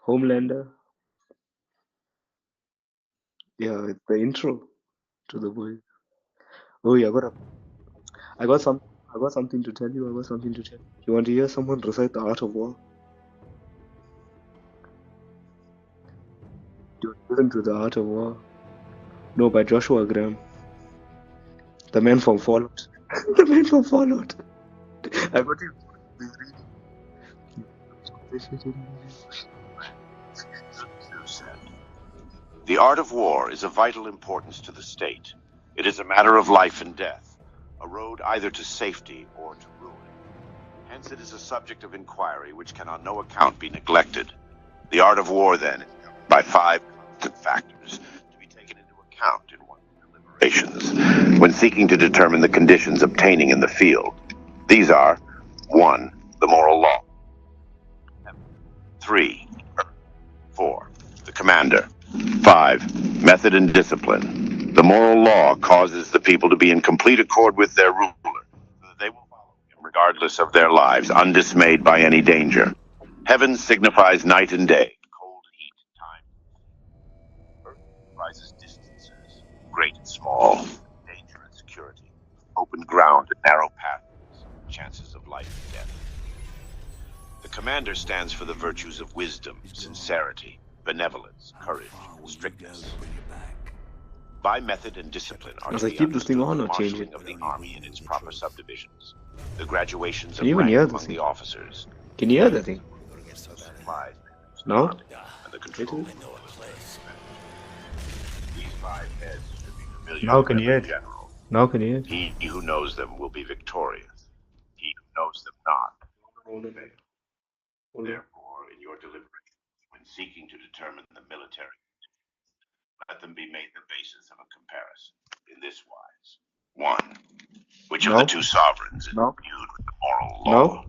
Homelander. Yeah, it's the intro to the boy. Oh yeah, I got some, I got something to tell you. I got something to tell you. You want to hear someone recite the Art of War? Do you listen to the Art of War? No, by Joshua Graham, the man from Fallout. The man from Fallout. I got him. The art of war is of vital importance to the state. It is a matter of life and death, a road either to safety or to ruin. Hence it is a subject of inquiry which can on no account be neglected. The art of war, then, is governed by 5 constant factors to be taken into account in one's deliberations when seeking to determine the conditions obtaining in the field. These are 1. The moral law. 3. 4. The commander. 5. Method and discipline. The moral law causes the people to be in complete accord with their ruler, so that they will follow him regardless of their lives, undismayed by any danger. Heaven signifies night and day, cold and heat, time. Earth comprises distances, great and small, danger and security, open ground and narrow pathways, chances of life and death. The commander stands for the virtues of wisdom, sincerity, benevolence, courage, and strictness. By method and discipline are As to I be keep this thing on or understood the change it? marshalling of the army in its proper subdivisions, the graduations Can of you even rank hear among this the thing? officers, Can you hear the thing? supplies, No? and the control. These 5 heads should be familiar Now to can you hear every it? general. Now can you hear it? He who knows them will be victorious. He who knows them not. Therefore, in your deliberations, when seeking to determine the military, let them be made the basis of a comparison in this wise. 1. Which of the No? 2 sovereigns is No? imbued with the moral No? law?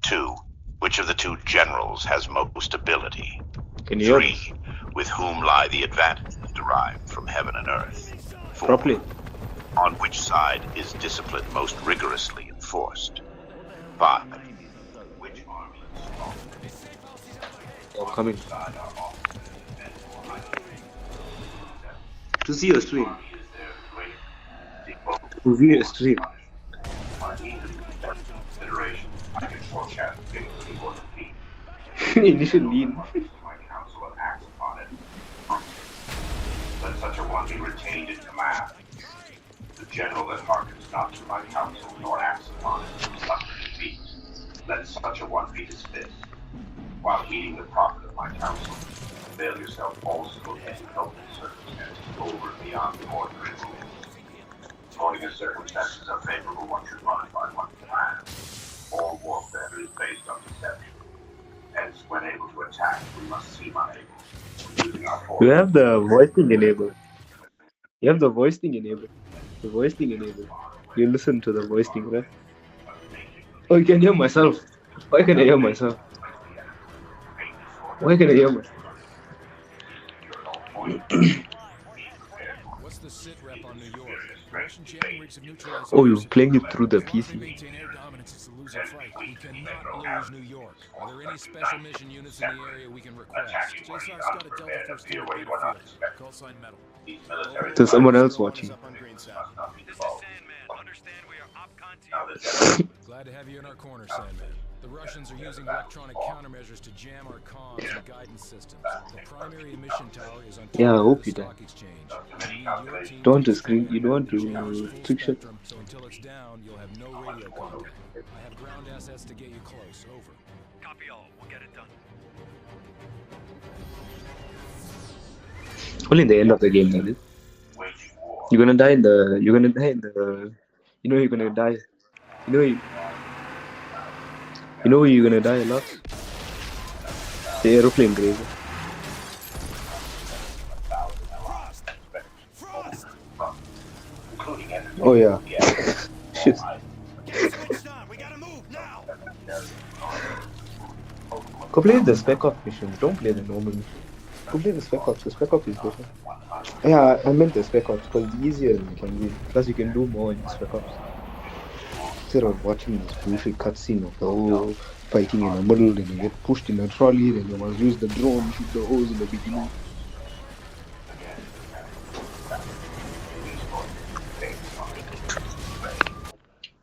2. Which of the 2 generals has most ability? Can you hear 3. this? With whom lie the advantages derived from heaven and earth? 4. Properly. On which side is discipline most rigorously enforced? 5. Which army is strong? I'm coming. To see your stream. To see your stream. You should lean. Let such a one be retained in command. The general that hearkens not to my counsel nor acts upon it will suffer defeat. Let such a one be dismissed. While heeding the profit of my counsel, avail yourself also of any helpful circumstances over and beyond the ordinary rules. According as circumstances are favorable, one should modify one's plan. All warfare is based on deception. Hence, when able to attack, we must seem unable. Using our You force. have the voice thing enabled. You have the voice thing enabled. The voice thing enabled. You listen to the voice thing, right? Oh, you can hear myself. Why can I hear myself? Why can I hear myself? What's the sit rep on New York? Russian jamming rigs have neutralized. Oh, you're playing it through the As long as we PC. maintain air dominance, it's a losing fight. We cannot lose New York. Are there any special mission units in the area we can request? JSOC's got a Delta First Aid field. Call sign metal. There's someone else watching. Up on green south. This is Sandman. Understand we are OPCON to you. Glad to have you in our corner, Sandman. The Russians are using electronic countermeasures to jam our comms and guidance systems. The primary emission tower is on top Yeah, I of hope the you die. stock exchange. We need your team Don't to screen. You don't establish do full trick shit. spectrum, so until it's down, you'll have no radio contact. I have ground assets to get you close. Over. Copy all. We'll get it done. Only in the end of the game, that is. You're gonna die in the. You're gonna die in the. You know you're gonna die. You know you. You know where you're gonna die a lot? The aeroplane grave. Oh yeah. Shit. We gotta move now. Go play the Spec Ops mission. Don't play the normal mission. Go play the Spec Ops. The Spec Ops is better. Yeah, I meant the Spec Ops because it's easier and you can do. Plus you can do more in the Spec Ops. Instead of watching this bullshit cutscene of the whole fighting in the middle, then you get pushed in a trolley, then you must use the drone, shoot the holes in the beginning.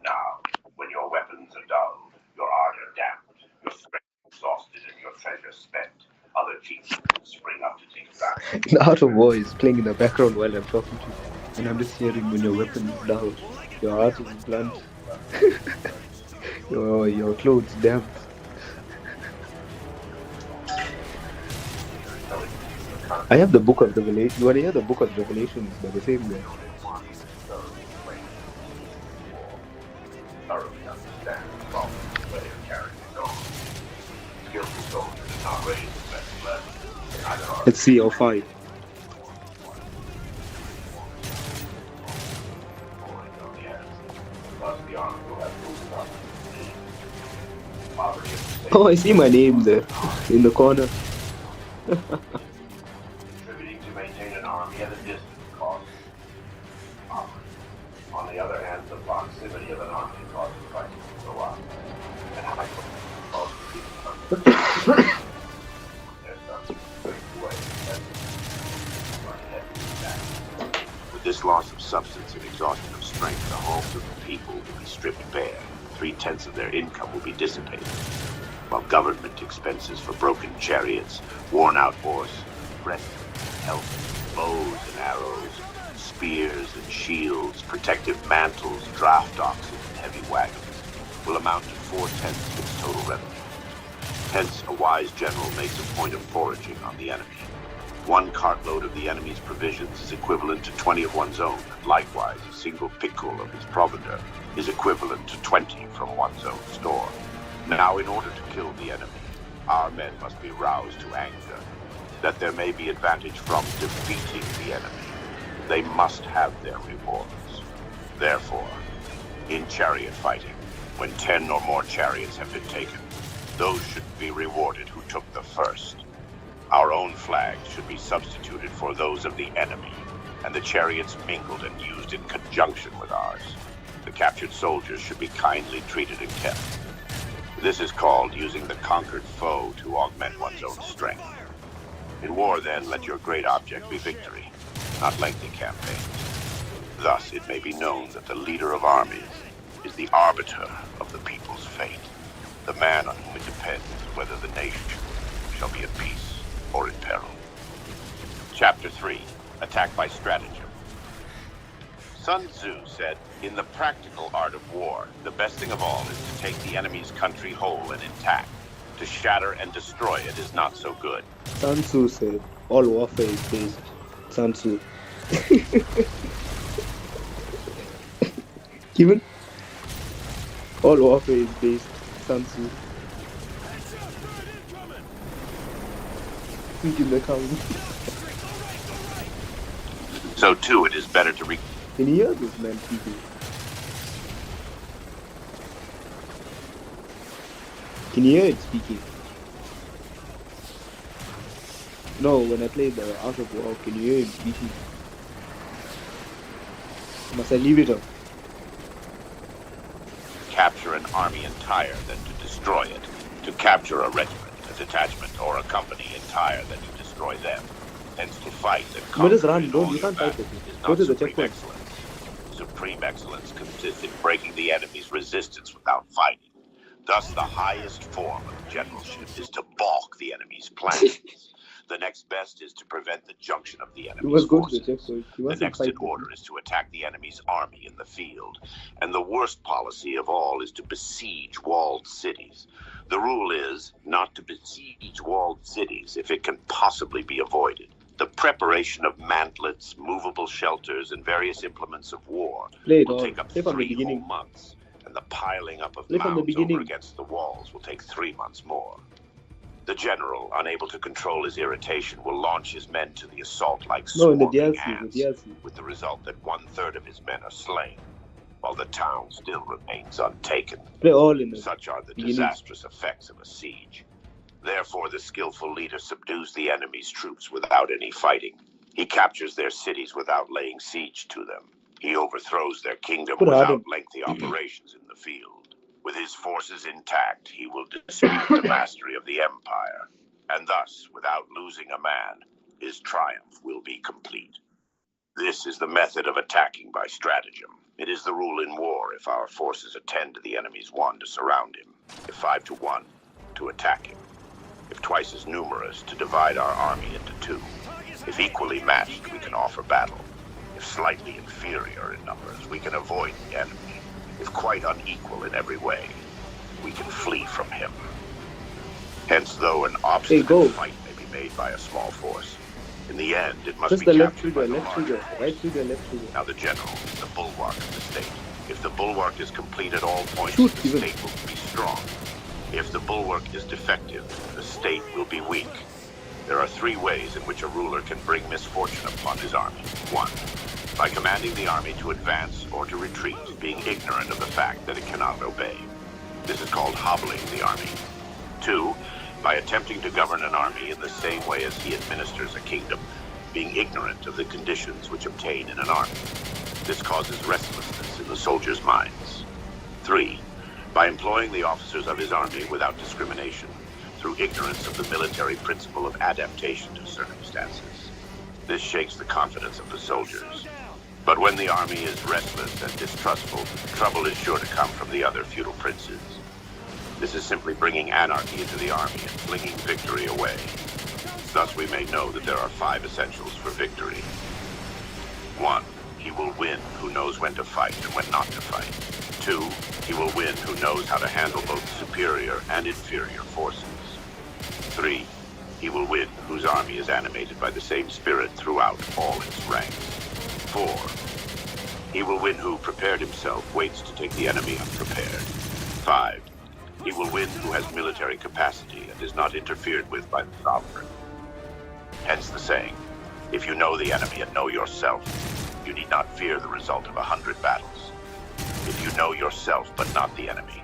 Now, when your weapons are dulled, your ardor damped, your strength exhausted, and your treasure spent, other chiefs spring up to take back. The Art of War is playing in the background while I'm talking to you, and I'm just hearing when your weapon is dull, your heart is blunt, your clothes damp. I have the book of Revelation. You want to hear the book of Revelations by the same guy? Thoroughly understand the problem where you're carrying it on. Skillful soldiers do not raise the best level. Either are Let's see how far. Oh, I see my name there in the corner. Contributing to maintain an army at a distance costs poverty. On the other hand, the proximity of an army causes prices to go up. And high costs with this loss of substance and exhaustion of strength, the homes of the people will be stripped bare. 3/10 of their income will be dissipated, while government expenses for broken chariots, worn-out horse, breastplates, helmets, bows and arrows, spears and shields, protective mantles, draft oxen, and heavy wagons will amount to 4/10 of its total revenue. Hence, a wise general makes a point of foraging on the enemy. 1 cartload of the enemy's provisions is equivalent to 20 of one's own, and likewise a single pickle of his provender is equivalent to 20 from one's own store. Now, in order to kill the enemy, our men must be roused to anger, that there may be advantage from defeating the enemy. They must have their rewards. Therefore, in chariot fighting, when 10 or more chariots have been taken, those should be rewarded who took the first. Our own flags should be substituted for those of the enemy, and the chariots mingled and used in conjunction with ours. The captured soldiers should be kindly treated and kept. This is called using the conquered foe to augment one's own strength. In war, then, let your great object be victory, not lengthy campaigns. Thus, it may be known that the leader of armies is the arbiter of the people's fate, the man on whom it depends whether the nation shall be at peace or in peril. Chapter 3, Attack by Stratagem. Sun Tzu said, "In the practical art of war, the best thing of all is to take the enemy's country whole and intact. To shatter and destroy it is not so good." Sun Tzu said, "All warfare is based." Sun Tzu. Given? All warfare is based. Sun Tzu. Think in the count. So too, it is better to Can you hear this man speaking? Can you hear it speaking? No, when I play the Art of War, can you hear him speaking? Must I leave it up? capture an army entire than to destroy it. To capture a regiment, a detachment, or a company entire than to destroy them. Hence to fight and But just conquer run, in don't, all you your can't fight battles with is it. Go not to the supreme checkpoint. excellence. Supreme excellence consists in breaking the enemy's resistance without fighting. Thus, the highest form of generalship is to balk the enemy's plans. The next best is to prevent the junction of the You enemy's must go to forces. the checkpoint. You The mustn't next in fight with order it. is to attack the enemy's army in the field. And the worst policy of all is to besiege walled cities. The rule is not to besiege walled cities if it can possibly be avoided. The preparation of mantlets, movable shelters, and various implements of war Play it will all. take up Play from the 3 whole beginning. months, and the piling up of Play from the mounds over beginning. against the walls will take 3 months more. The general, unable to control his irritation, will launch his men to the assault like No, in the swarming DLC. ants, The DLC. with the result that 1/3 of his men are slain, while the town still remains untaken. Play all in the Such are the beginning. disastrous effects of a siege. Therefore, the skillful leader subdues the enemy's troops without any fighting. He captures their cities without laying siege to them. He overthrows their kingdom Put hard without on. lengthy operations in the field. With his forces intact, he will dispute the mastery of the Empire, and thus, without losing a man, his triumph will be complete. This is the method of attacking by stratagem. It is the rule in war if our forces attend to the enemy's 1 to surround him, if 5 to 1 to attack him, if twice as numerous to divide our army into 2. If equally matched, we can offer battle. If slightly inferior in numbers, we can avoid the enemy. If quite unequal in every way, we can flee from him. Hence, though an obstinate fight may be made by a small force, in the end, it must Just be the left captured trigger, by the left larger trigger, force. right trigger, left trigger. Now the general is the bulwark of the state. If the bulwark is complete at all points, Shoot, the even. state will be strong. If the bulwark is defective, the state will be weak. There are 3 ways in which a ruler can bring misfortune upon his army. 1, by commanding the army to advance or to retreat, being ignorant of the fact that it cannot obey. This is called hobbling the army. 2, by attempting to govern an army in the same way as he administers a kingdom, being ignorant of the conditions which obtain in an army. This causes restlessness in the soldiers' minds. 3, by employing the officers of his army without discrimination, through ignorance of the military principle of adaptation to circumstances. This shakes the confidence of the soldiers. But when the army is restless and distrustful, trouble is sure to come from the other feudal princes. This is simply bringing anarchy into the army and flinging victory away. Thus we may know that there are 5 essentials for victory. 1, he will win who knows when to fight and when not to fight. 2, he will win who knows how to handle both superior and inferior forces. 3, he will win whose army is animated by the same spirit throughout all its ranks. 4, he will win who, prepared himself, waits to take the enemy unprepared. 5, he will win who has military capacity and is not interfered with by the sovereign. Hence the saying, if you know the enemy and know yourself, you need not fear the result of 100 battles. If you know yourself but not the enemy,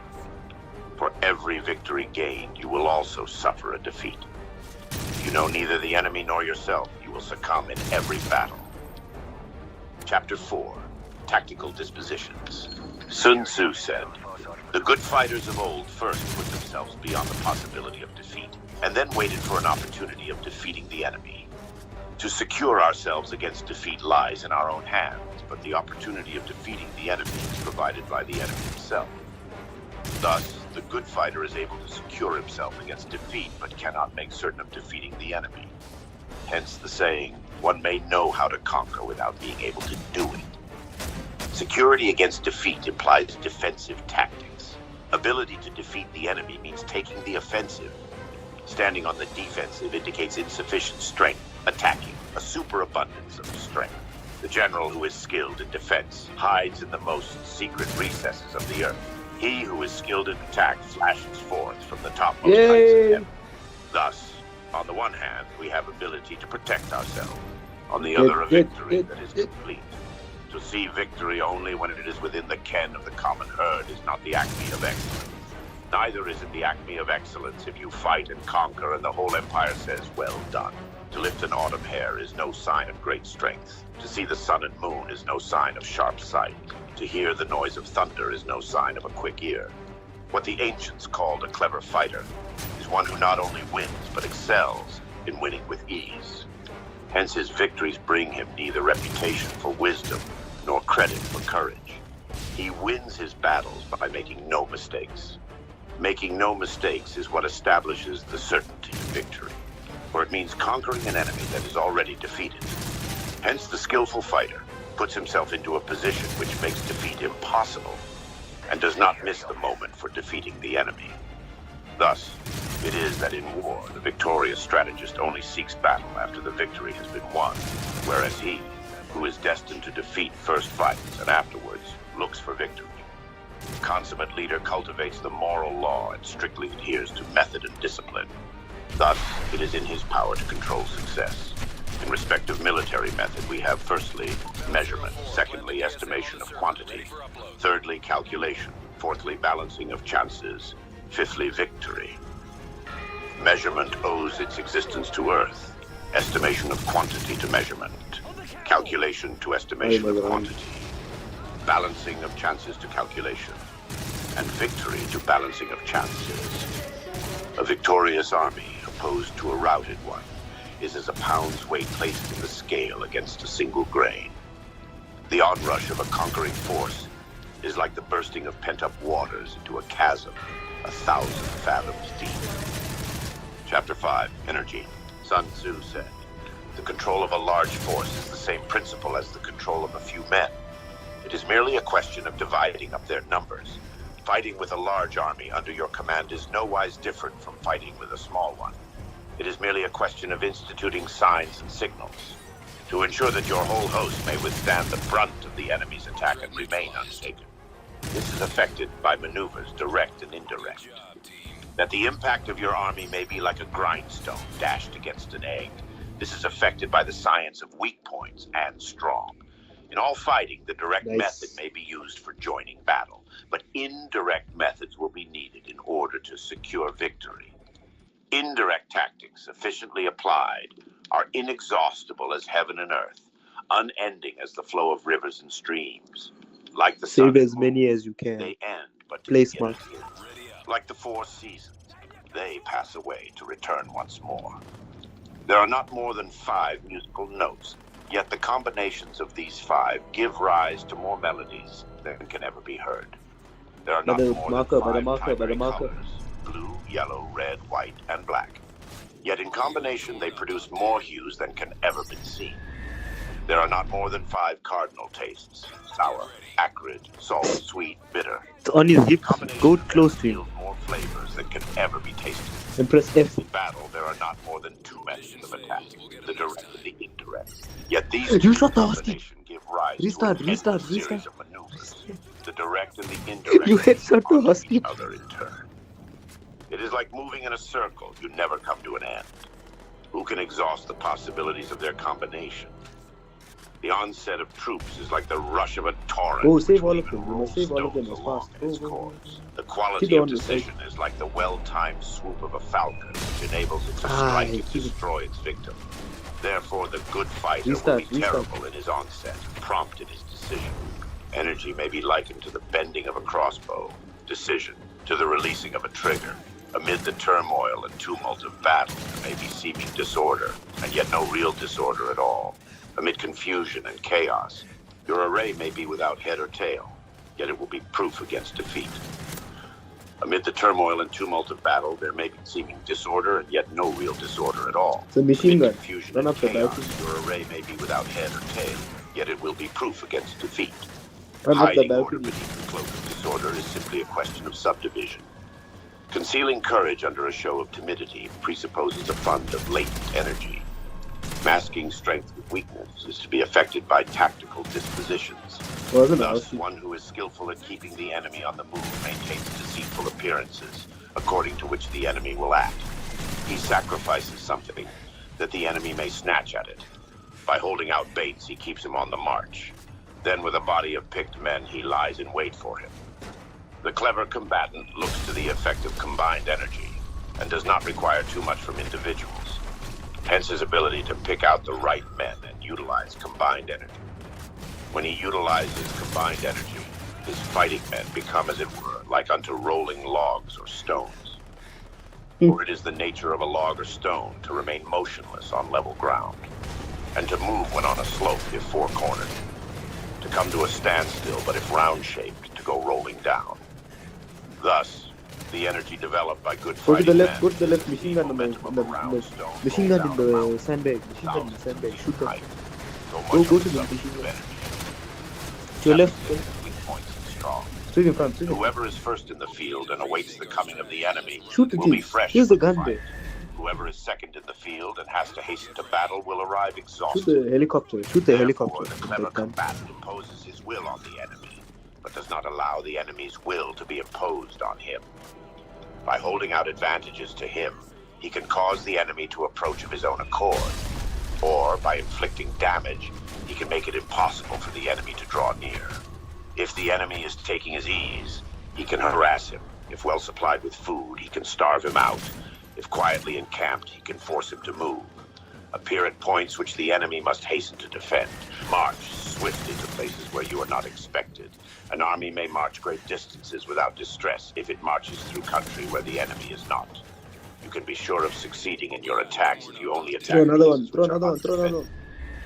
for every victory gained, you will also suffer a defeat. If you know neither the enemy nor yourself, you will succumb in every battle. Chapter 4, Tactical Dispositions. Sun Tzu said, the good fighters of old first put themselves beyond the possibility of defeat, and then waited for an opportunity of defeating the enemy. To secure ourselves against defeat lies in our own hands, but the opportunity of defeating the enemy is provided by the enemy himself. Thus, the good fighter is able to secure himself against defeat, but cannot make certain of defeating the enemy. Hence the saying, one may know how to conquer without being able to do it. Security against defeat implies defensive tactics. Ability to defeat the enemy means taking the offensive. Standing on the defensive indicates insufficient strength, attacking a superabundance of strength. The general who is skilled in defense hides in the most secret recesses of the earth. He who is skilled in attack flashes forth from the topmost heights of heaven. Thus, on the one hand, we have ability to protect ourselves. On the other, a victory that is complete. To see victory only when it is within the ken of the common herd is not the acme of excellence. Neither is it the acme of excellence if you fight and conquer and the whole empire says, well done. To lift an autumn hair is no sign of great strength. To see the sun and moon is no sign of sharp sight. To hear the noise of thunder is no sign of a quick ear. What the ancients called a clever fighter is one who not only wins, but excels in winning with ease. Hence his victories bring him neither reputation for wisdom nor credit for courage. He wins his battles by making no mistakes. Making no mistakes is what establishes the certainty of victory, for it means conquering an enemy that is already defeated. Hence the skillful fighter puts himself into a position which makes defeat impossible and does not miss the moment for defeating the enemy. Thus, it is that in war, the victorious strategist only seeks battle after the victory has been won, whereas he, who is destined to defeat, first fights and afterwards looks for victory. The consummate leader cultivates the moral law and strictly adheres to method and discipline. Thus, it is in his power to control success. In respect of military method, we have firstly, measurement, secondly, estimation of quantity, thirdly, calculation, fourthly, balancing of chances, fifthly, victory. Measurement owes its existence to earth, estimation of quantity to measurement, calculation to estimation of quantity, balancing of chances to calculation, and victory to balancing of chances. A victorious army opposed to a routed one is as a pound's weight placed in the scale against a single grain. The onrush of a conquering force is like the bursting of pent-up waters into a chasm 1,000 fathoms deep. Chapter 5, Energy. Sun Tzu said, "The control of a large force is the same principle as the control of a few men. It is merely a question of dividing up their numbers. Fighting with a large army under your command is no wise different from fighting with a small one. It is merely a question of instituting signs and signals to ensure that your whole host may withstand the brunt of the enemy's attack and remain untaken. This is effected by maneuvers direct and indirect. That the impact of your army may be like a grindstone dashed against an egg. This is affected by the science of weak points and strong. In all fighting, the direct method may be used for joining battle, but indirect methods will be needed in order to secure victory. Indirect tactics, efficiently applied, are inexhaustible as heaven and earth, unending as the flow of rivers and streams. Like the Save sun, as many as you can. they end, but to Play begin smart. again. Like the 4 seasons, they pass away to return once more. There are not more than 5 musical notes, yet the combinations of these 5 give rise to more melodies than can ever be heard. There are not more than 5 primary colors: blue, yellow, red, white, and black. Yet in combination they produce more hues than can ever be seen. There are not more than 5 cardinal tastes: sour, acrid, salt, sweet, bitter. On his hips, go close to him. Yield more flavors than can ever be tasted. And press F. In battle, there are not more than 2 methods of attack: the direct and the indirect. Yet these You two shot the combination give rise to an endless series of maneuvers. The direct and the indirect You headshot the on hostage. each other in turn. It is like moving in a circle. You never come to an end. Who can exhaust the possibilities of their combination? The onset of troops is like the rush of a torrent. Oh, save which all of even them. You rolls must save all of them stones as along fast. its Go, go, go. course. The quality Keep of on, decision is like the well-timed swoop of a falcon, which enables it to Ah, strike you and keep it. destroy its victim. Therefore, the good fighter Restart, will be restart. terrible in his onset, prompt in his decision. Energy may be likened to the bending of a crossbow, decision to the releasing of a trigger. Amid the turmoil and tumult of battle, there may be seeming disorder, and yet no real disorder at all. Amid confusion and chaos, your array may be without head or tail, yet it will be proof against defeat. Amid the turmoil and tumult of battle, there may be seeming disorder, and yet no real disorder at all. It's a machine Amid gun. confusion Run and up the chaos, balcony. your array may be without head or tail, yet it will be proof against defeat. Run up the Hiding order balcony. beneath the cloak of disorder is simply a question of subdivision. Concealing courage under a show of timidity presupposes a fund of latent energy. Masking strength with weakness is to be affected by tactical dispositions. Wasn't Thus, awesome. one who is skillful at keeping the enemy on the move maintains deceitful appearances, according to which the enemy will act. He sacrifices something that the enemy may snatch at it. By holding out baits, he keeps him on the march. Then, with a body of picked men, he lies in wait for him. The clever combatant looks to the effect of combined energy and does not require too much from individuals. Hence his ability to pick out the right men and utilize combined energy. When he utilizes combined energy, his fighting men become, as it were, like unto rolling logs or stones. For it is the nature of a log or stone to remain motionless on level ground, and to move when on a slope if four-cornered, to come to a standstill but if round-shaped, to go rolling down. Thus, the energy developed by good Go to fighting the left. men Go to the left. Machine gun in the machine gun in rolled the down sandbag. Machine gun in the sandbag. Shoot them. so Go much to of the substance machine of gun. energy. To your left. Weak points and strong. Straight in front. Straight in front. Whoever is first in the field and awaits the coming of the enemy Shoot the will be thing. fresh Here's the for the gun fight. there. Whoever is second in the field and has to hasten to battle will arrive Shoot exhausted. the helicopter. Shoot the Therefore, helicopter. the with clever that gun. combatant imposes his will on the enemy, but does not allow the enemy's will to be imposed on him. By holding out advantages to him, he can cause the enemy to approach of his own accord, or by inflicting damage, he can make it impossible for the enemy to draw near. If the enemy is taking his ease, he can harass him. If well supplied with food, he can starve him out. If quietly encamped, he can force him to move. Appear at points which the enemy must hasten to defend. March swiftly to places where you are not expected. An army may march great distances without distress if it marches through country where the enemy is not. You can be sure of succeeding in your attacks if you only attack Throw another one. places Throw which are another one. Throw another undefended. one.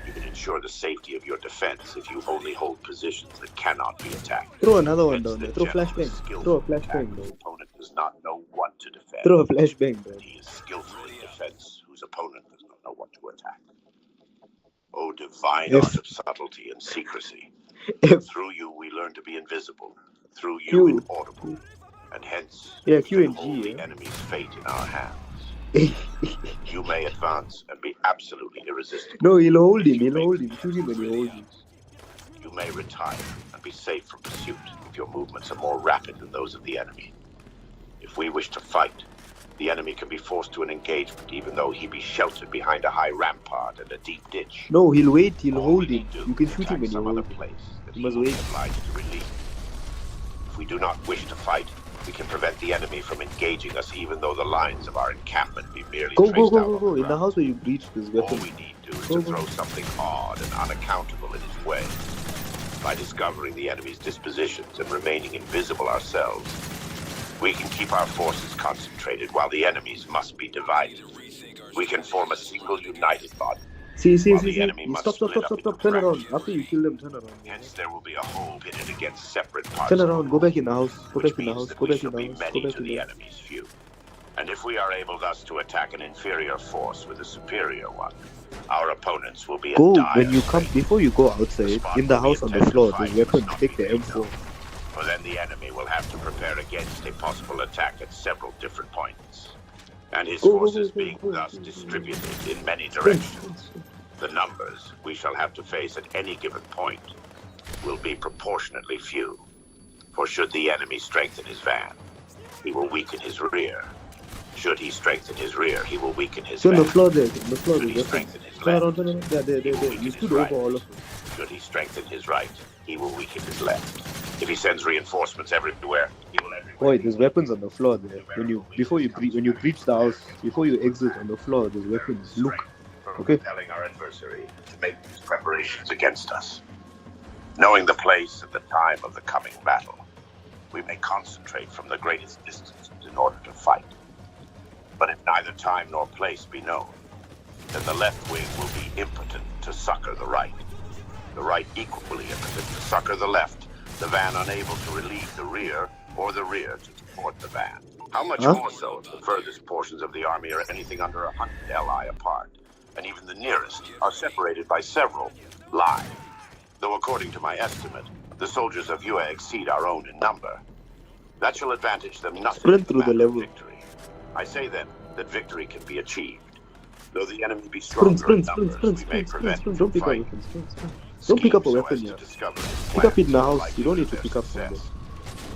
You can ensure the safety of your defense if you only hold positions that cannot be attacked. Throw another one Hence down the there. Throw general flashbang. skillful Throw a attack flashbang, whose bro. opponent does not know what to defend. Throw a flashbang, bro. He is skillful in defense whose opponent does not know what to attack. O divine F. art of subtlety and secrecy. F. Through you we learn to be invisible, through you Q. inaudible, and hence Yeah, we Q can and hold G, the yeah. enemy's fate in our hands. You may advance and be absolutely irresistible. No, he'll hold him. You He'll may hold him. retreat Shoot him when he really holds him. out. You may retire and be safe from pursuit if your movements are more rapid than those of the enemy. If we wish to fight, the enemy can be forced to an engagement even though he be sheltered behind a high rampart and a deep ditch. No, he'll wait. He'll All hold we him. need to do You can is shoot him attack when you some hold other him. place that You he must will be wait. obliged to relieve. If we do not wish to fight, we can prevent the enemy from engaging us even though the lines of our encampment be merely Go, traced go, out go, on go. the In the ground. house where you breached this All weapon. we need to do is Go, to go. throw something odd and unaccountable in his way. By discovering the enemy's dispositions and remaining invisible ourselves, we can keep our forces concentrated while the enemy's must be divided. We can form a single united body. See, While the enemy must Stop, split up into Turn around. fractions. After you kill them, turn around. Hence there will be a whole pitted against separate parts Turn of the around. Go back in the house. Go which back in the means house. that Go we back shall in the be house. Go many back to in the the house. enemy's few. And if we are able thus to attack an inferior force with a superior one, our opponents will be Go in dire when you come. strait. Before you go outside, in the house on the floor, there's weapons. Take the M4. For then the enemy will have to prepare against a possible attack at several different points. And his forces being thus distributed in many directions, the numbers we shall have to face at any given point will be proportionately few. For should the enemy strengthen his van, he will weaken his rear. Should he strengthen his rear, he will weaken his On van. the floor there. On the floor, Should there's he weapons. strengthen his Turn left, around, turn around. There. he will You weaken his stood right. over all of them. Should he strengthen his right, he will weaken his left. If he sends reinforcements everywhere, he will everywhere. Wait, there's weapons on the floor there. When you breach the house, before you exit on the floor, there's weapons. Look. Okay. Telling our adversary to make these preparations against us. Knowing the place and the time of the coming battle, we may concentrate from the greatest distances in order to fight. But if neither time nor place be known, then the left wing will be impotent to succor the right. The right equally impotent to succor the left, the van unable to relieve the rear, or the rear to support the van. How much more so if the furthest portions of the army are anything under 100 li apart, and even the nearest are separated by several li. Though according to my estimate, the soldiers of Yue exceed our own in number. That shall advantage them nothing Sprint in through the matter of level. victory. I say then that victory can be achieved. Though the enemy be stronger in numbers, we may prevent him Don't from pick up fighting. weapons. Don't pick up a Schemes so weapon as to yet. discover his Pick up it in the plans, house. You don't need to their pick up from there. success.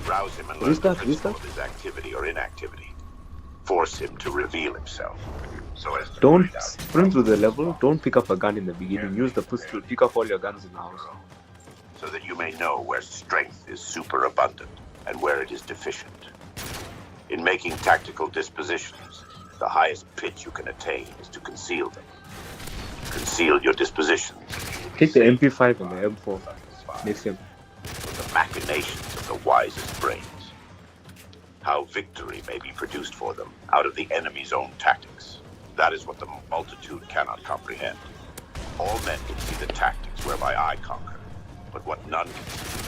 Rouse him and learn Restart, the principle restart. of his activity or inactivity. Force him to reveal himself. So as to Don't find out sprint through the level. Don't pick up a gun in the beginning. Use the pistol. Pick up all your guns in the house. so that you may know where strength is superabundant and where it is deficient. In making tactical dispositions, the highest pitch you can attain is to conceal them. Conceal your dispositions. Take the MP5 and the M4. Next him. The machinations of the wisest brains. How victory may be produced for them out of the enemy's own tactics. That is what the multitude cannot comprehend. All men can see the tactics whereby I conquer, but what none can see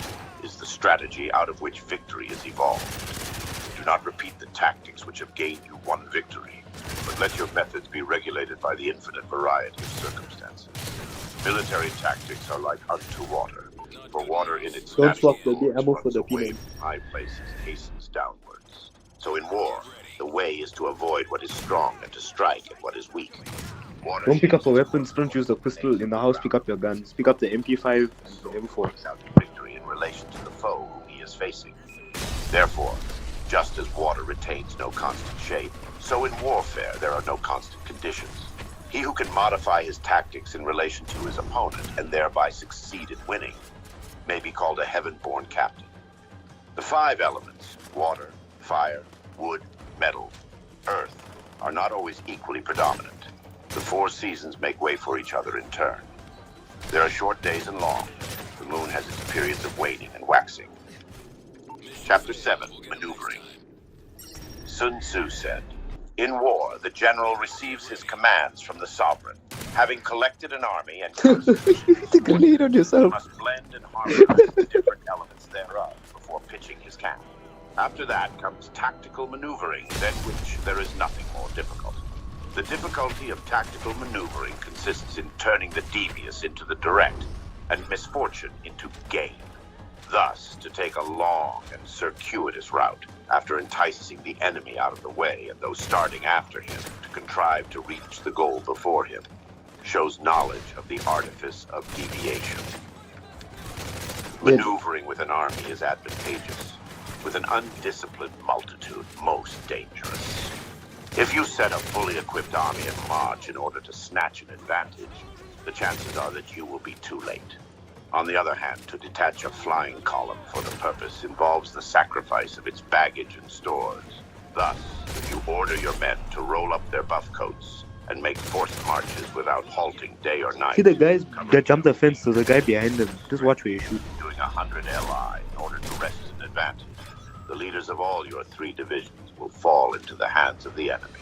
is the strategy out of which victory is evolved. Do not repeat the tactics which have gained you one victory, but let your methods be regulated by the infinite variety of circumstances. Military tactics are like unto water, for water in its Don't natural swap the course ammo for runs the away peanut. from high places and hastens downwards. So in war, the way is to avoid what is strong and to strike at what is weak. Water Don't pick up a shapes weapon. Don't use the pistol. In the house, pick up your guns. Pick up the MP5 and the M4. works out to victory in relation to the foe whom he is facing. Therefore, just as water retains no constant shape, so in warfare there are no constant conditions. He who can modify his tactics in relation to his opponent and thereby succeed in winning may be called a heaven-born captain. The 5 elements, water, fire, wood, metal, earth, are not always equally predominant. The 4 seasons make way for each other in turn. There are short days and long. The moon has its periods of waning and waxing. Chapter 7, Maneuvering. Sun Tzu said, "In war, the general receives his commands from the sovereign. Having collected an army and You hit the grenade on he yourself. must blend and harmonize the different elements thereof before pitching his camp. After that comes tactical maneuvering, than which there is nothing more difficult. The difficulty of tactical maneuvering consists in turning the devious into the direct, and misfortune into gain. Thus, to take a long and circuitous route, after enticing the enemy out of the way and those starting after him to contrive to reach the goal before him, shows knowledge of the artifice of deviation. Maneuvering with an army is advantageous, with an undisciplined multitude most dangerous. If you set a fully equipped army in march in order to snatch an advantage, the chances are that you will be too late. On the other hand, to detach a flying column for the purpose involves the sacrifice of its baggage and stores. Thus, if you order your men to roll up their buff coats and make forced marches without halting day or night. See the guys that jump the fence, so the guy behind them. Just watch where you shoot. Doing 100 LI in order to wrest an advantage. The leaders of all your 3 divisions will fall into the hands of the enemy.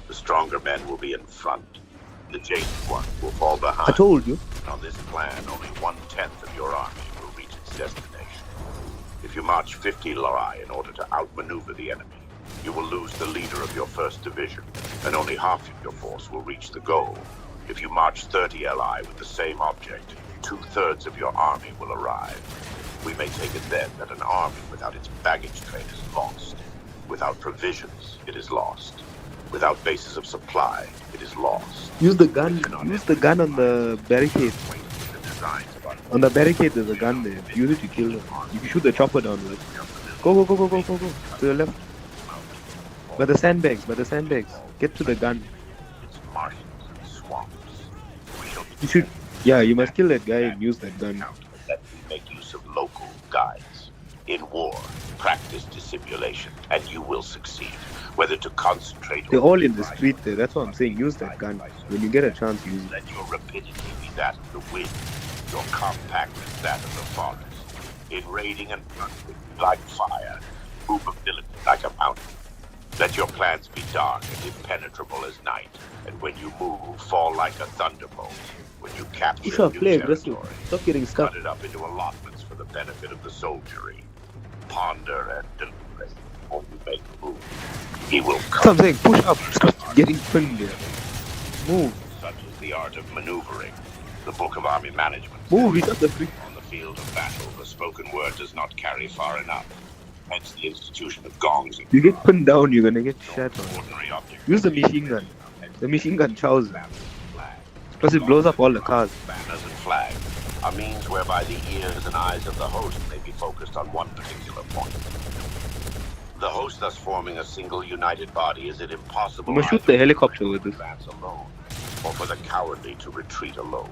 The stronger men will be in front. The jaded ones will fall behind. I told you. On this plan, only 1/10 of your army will reach its destination. If you march 50 LI in order to outmaneuver the enemy, you will lose the leader of your 1st division, and only half of your force will reach the goal. If you march 30 LI with the same object, 2/3 of your army will arrive. We may take it then that an army without its baggage train is lost. Without provisions, it is lost. Without bases of supply, it is lost. Use the gun. Use the gun on the barricade. On the barricade, there's a gun there. Use it to kill them. You can shoot the chopper down. Like, go. To the left. By the sandbags. Get to the gun. It's marshes and swamps. We shall You should. Yeah, you must kill that guy and use that gun. that we make use of local guides. In war, practice dissimulation, and you will succeed. Whether to concentrate They're or all in the street there. That's what I'm saying. Use that gun. When you get a chance, use it. let your rapidity be that of the wind, your compactness that of the forest. In raiding and plundering, like fire, movability like a mountain. Let your plans be dark and impenetrable as night, and when you move, fall like a thunderbolt. When you capture Push up, new play aggressive. territory, Stop getting stuck. cut it up into allotments for the benefit of the soldiery. Ponder and deliberate before you make a move. He will That's what I'm come. saying. Push up. Stop getting pinned there. Move. Such is the art of maneuvering. The Book of Army Management Move. says, Reach up the free. on the field of battle, the spoken word does not carry far enough. Hence the institution of gongs and You get pinned down, you're gonna get shot on. ordinary objects. Use the machine gun. The machine gun chows. Banners and flags. Plus it blows up all the cars. Banners and flags are means whereby the ears and eyes of the host may be focused on one particular point. The host thus forming a single united body is it impossible You must shoot either the helicopter to with this. advance alone, or for the cowardly to retreat alone.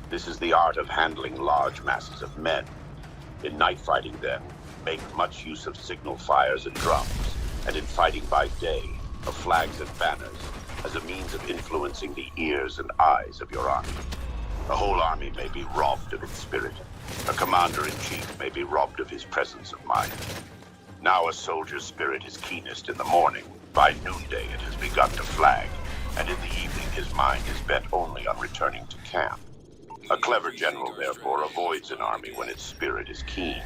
This is the art of handling large masses of men. In night fighting then, make much use of signal fires and drums, and in fighting by day, of flags and banners, as a means of influencing the ears and eyes of your army. A whole army may be robbed of its spirit. A commander-in-chief may be robbed of his presence of mind. Now a soldier's spirit is keenest in the morning. By noonday it has begun to flag, and in the evening his mind is bent only on returning to camp. A clever general, therefore, avoids an army when its spirit is keen,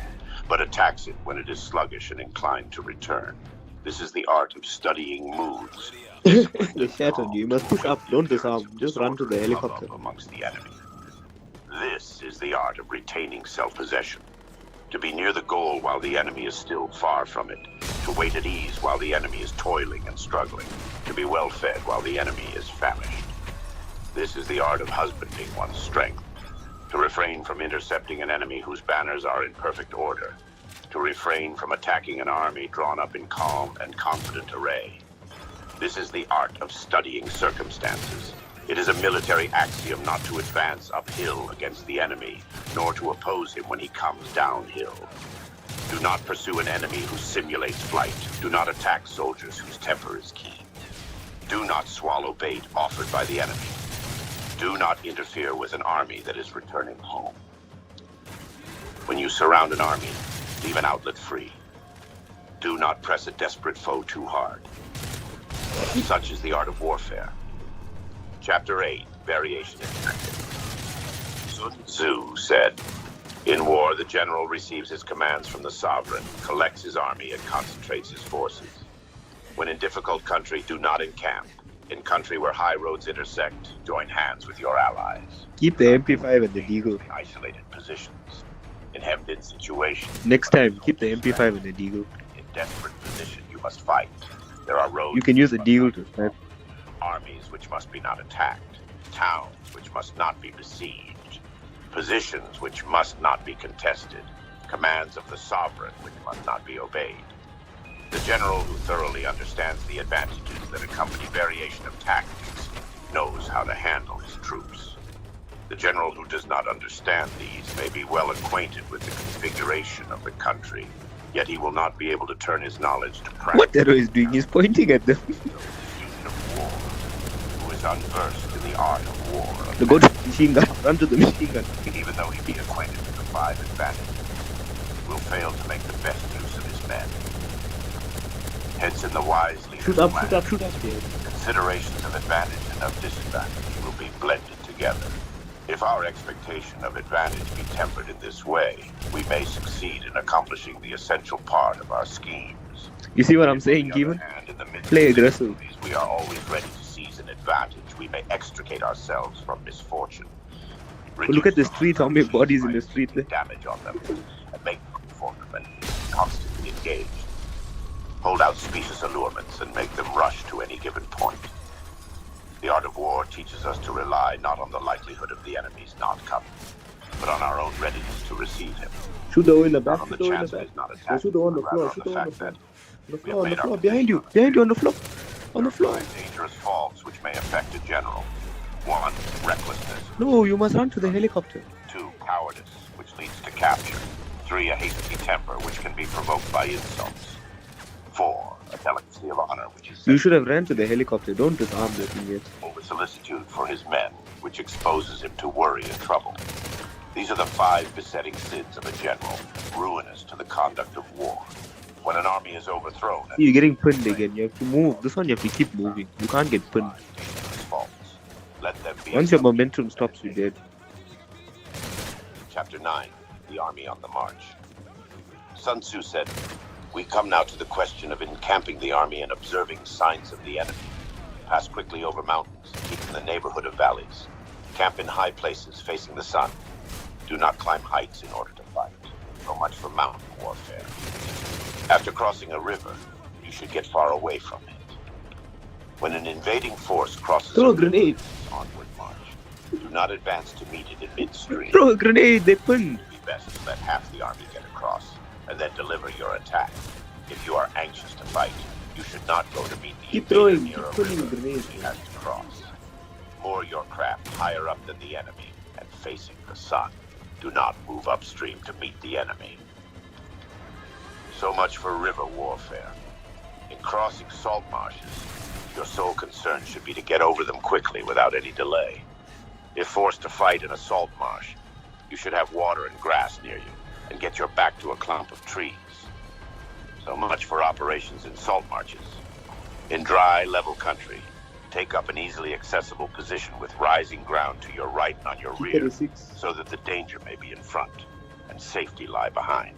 but attacks it when it is sluggish and inclined to return. This is the art of studying moods. They shot on you. You must push up. Don't disarm. Just run to the helicopter. Amongst the enemy. This is the art of retaining self-possession. To be near the goal while the enemy is still far from it. To wait at ease while the enemy is toiling and struggling. To be well fed while the enemy is famished. This is the art of husbanding one's strength. To refrain from intercepting an enemy whose banners are in perfect order. To refrain from attacking an army drawn up in calm and confident array. This is the art of studying circumstances. It is a military axiom not to advance uphill against the enemy, nor to oppose him when he comes downhill. Do not pursue an enemy who simulates flight. Do not attack soldiers whose temper is keen. Do Do not swallow bait offered by the enemy. Do not interfere with an army that is returning home. When you surround an army, leave an outlet free. Do not press a desperate foe too hard. Such is the art of warfare. Chapter 8, Variation in Tactics. Sun Tzu said, "In war, the general receives his commands from the sovereign, collects his army, and concentrates his forces. When in difficult country, do not encamp. In country where high roads intersect, join hands with your allies. Keep the MP5 and the Deagle. In isolated positions. In hemmed-in situations. Next time, keep the MP5 and the Deagle. In desperate position, you must fight. There are roads. You can use the Deagle to snipe. Armies which must be not attacked. Towns which must not be besieged. Positions which must not be contested. Commands of the sovereign which must not be obeyed. The general who thoroughly understands the advantages that accompany variation of tactics knows how to handle his troops. The general who does not understand these may be well acquainted with the configuration of the country, yet he will not be able to turn his knowledge to practice. What Zero is doing is pointing at them. The student of war, who is unversed in the art of war. The go to the machine gun. Run to the machine gun. Even though he be acquainted with the 5 advantages, will fail to make the best use of his men. Hence, in the wise leader's Shoot up, plan, shoot up, shoot up. Yeah. considerations of advantage and of disadvantage will be blended together. If our expectation of advantage be tempered in this way, we may succeed in accomplishing the essential part of our schemes. You see what I'm saying, On the other Given? hand, in the midst Play of aggressive. difficulties, we are always ready to seize an advantage. We may extricate ourselves from misfortune. Look at the Reduce street, how many bodies in the street there. damage on them, and make them formidable and constantly engaged. Hold out specious allurements and make them rush to any given point. The art of war teaches us to rely not on the likelihood of the enemy's not coming, but on our own readiness to receive him. Shoot the one in the back, Not on shoot the the one in chance the of back. his not Yeah, attacking, shoot the one on the but floor, rather shoot on the one on the the floor. fact On the we floor, have made our behind you, position on the floor. On the floor. dangerous faults which may affect a general. 1. Recklessness. No, you must run to the helicopter. 2. Cowardice, which leads to capture. 3. A hasty temper, which can be provoked by insults. 4. A delicacy of honor, which is You should have ran to the helicopter. Don't disarm the thing yet. over solicitude for his men, which exposes him to worry and trouble. These are the 5 besetting sins of a general, ruinous to the conduct of war. When an army is overthrown, and You're getting pinned again. You have to move. This one you have to keep moving. You can't get pinned. dangerous faults, let them be. Once your momentum stops, you're dead. Chapter 9, The Army on the March. Sun Tzu said, "We come now to the question of encamping the army and observing signs of the enemy. Pass quickly over mountains, keep in the neighborhood of valleys. Camp in high places facing the sun. Do not climb heights in order to fight. So much for mountain warfare. After crossing a river, you should get far away from it. When an invading force crosses Throw a river, grenade. onward march. Do not advance to meet it in midstream. Throw a grenade. They pinned. It would be best to let half the army get across, and then deliver your attack. If you are anxious to fight, you should not go to meet the Keep invader throwing. near Keep a putting river grenades. he has to cross. Moor your craft higher up than the enemy, and facing the sun. Do not move upstream to meet the enemy. So much for river warfare. In crossing salt marshes, your sole concern should be to get over them quickly without any delay. If forced to fight in a salt marsh, you should have water and grass near you, and get your back to a clump of trees. So much for operations in salt marshes. In dry, level country, take up an easily accessible position with rising ground to your right and on your rear, 36. so that the danger may be in front and safety lie behind.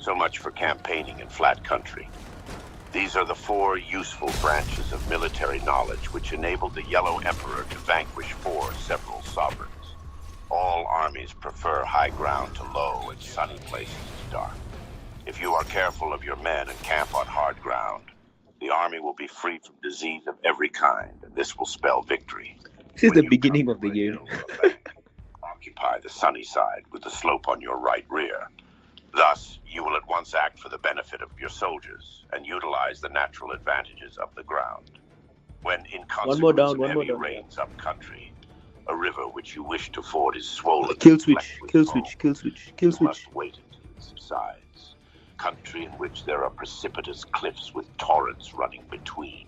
So much for campaigning in flat country. These are the 4 useful branches of military knowledge which enabled the Yellow Emperor to vanquish 4 several sovereigns. All armies prefer high ground to low and sunny places to dark. If you are careful of your men and camp on hard ground, the army will be free from disease of every kind, and this will spell victory. This is When the you beginning come of the to a game. hill or bank, occupy the sunny side with the slope on your right rear. Thus, you will at once act for the benefit of your soldiers and utilize the natural advantages of the ground. When in One more consequence down, of one more heavy down. rains up country, a river which you wish to ford is swollen. Kill and switch. flecked with Kill foam. switch. Kill switch. Kill You switch. must wait until it subsides. Country in which there are precipitous cliffs with torrents running between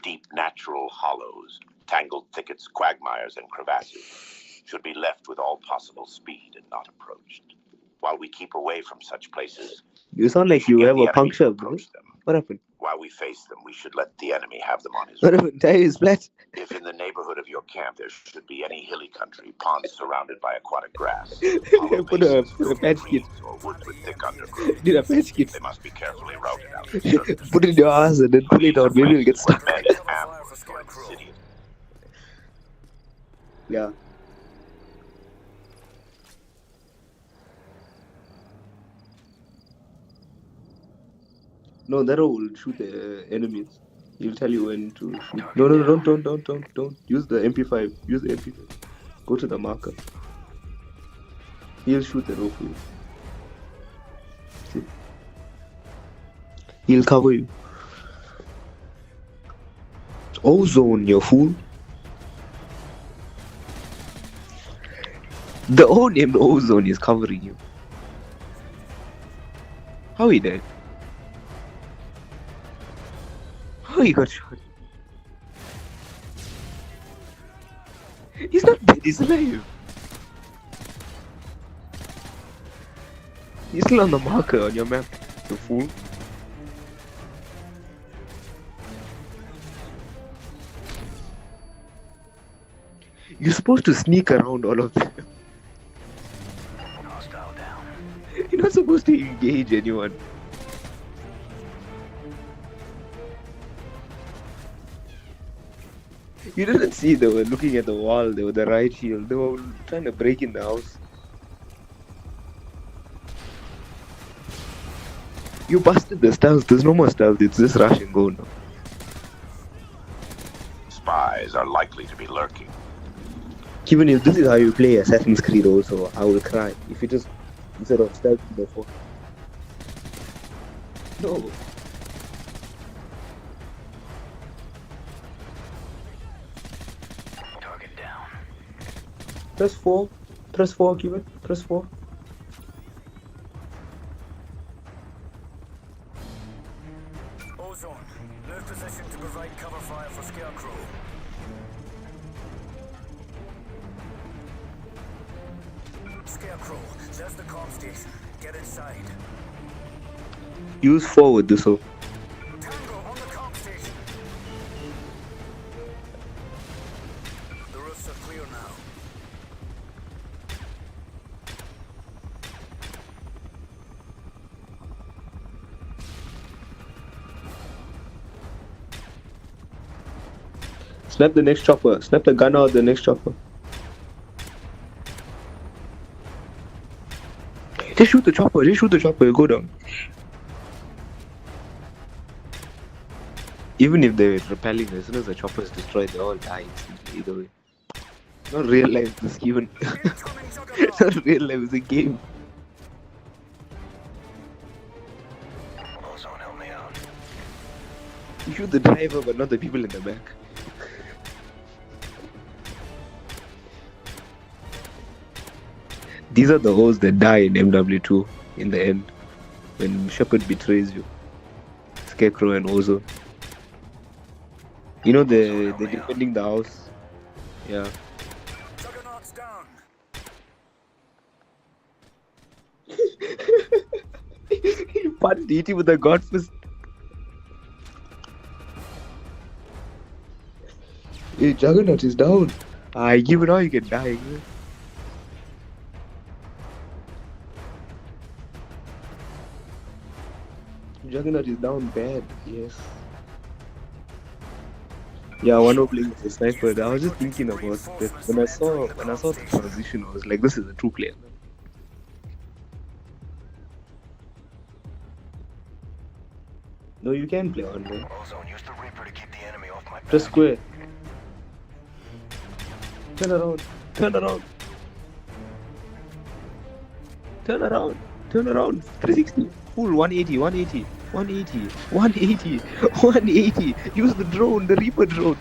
Deep natural hollows, tangled thickets, quagmires, and crevasses should be left with all possible speed and not approached. While we keep away from such places, You sound like should you get have the a enemy to puncture, bro. approach them. What happened? While we face them, we should let the enemy have them on his What own. happened? Tire is flat. If in the neighborhood of your camp there should be any hilly country, ponds surrounded by aquatic grass, hollow Put a basins filled patch with kit. trees, or woods with thick undergrowth, Did a patch kit. they must be carefully routed out to certain Put it in your ass and then pull it out. Maybe it'll get stuck. Men in ambush or in the city. Yeah. No, that will shoot the enemies. He'll tell you when to shoot. No, don't. Use the MP5. Use the MP5. Go to the marker. He'll shoot the row for you. See? He'll cover you. Ozone, you fool. The O named Ozone is covering you. How he died? How he got shot? He's not dead, he's alive. He's still on the marker on your map, you fool. You're supposed to sneak around all of them. You're not supposed to engage anyone. You didn't see they were looking at the wall, they were the right shield, they were trying to break in the house. You busted the stealth, there's no more stealth, it's just rush and go now. Spies are likely to be lurking. Even if this is how you play Assassin's Creed also, I will cry. If you just, instead of stealth before. No. Target down. Press 4. Press 4, Kevin. Press 4. Ozone, move position to provide cover fire for Scarecrow. Scarecrow, there's the comm station. Get inside. Use forward this one. Tango on the comm station. The roofs are clear now. Snap the next chopper. Snap the gun out the next chopper. Just shoot the chopper. Just shoot the chopper. It'll go down. Even if they're repelling, as soon as the chopper is destroyed, they all die instantly, either way. Not real life, this even. It's not real life, it's a game. Ozone, help me out. You shoot the driver, but not the people in the back. These are the hoes that die in MW2 in the end, when Shepard betrays you. Scarecrow and Ozone. You know they're defending the house. Yeah. Juggernaut's down. He punched E.T. with a god fist. Hey, Juggernaut is down. I give it all, you can die. Juggernaut is down bad, yes. Yeah, one more playing with the sniper. I was just thinking about that. When I saw the transition, I was like, this is a true player. No, you can play on, man. Ozone, use the Reaper to keep the enemy off my back. Press square. Turn around. Turn around. Turn around. Turn around. 360. Full 180. 180. 180. 180. 180. Use the drone. The Reaper drone.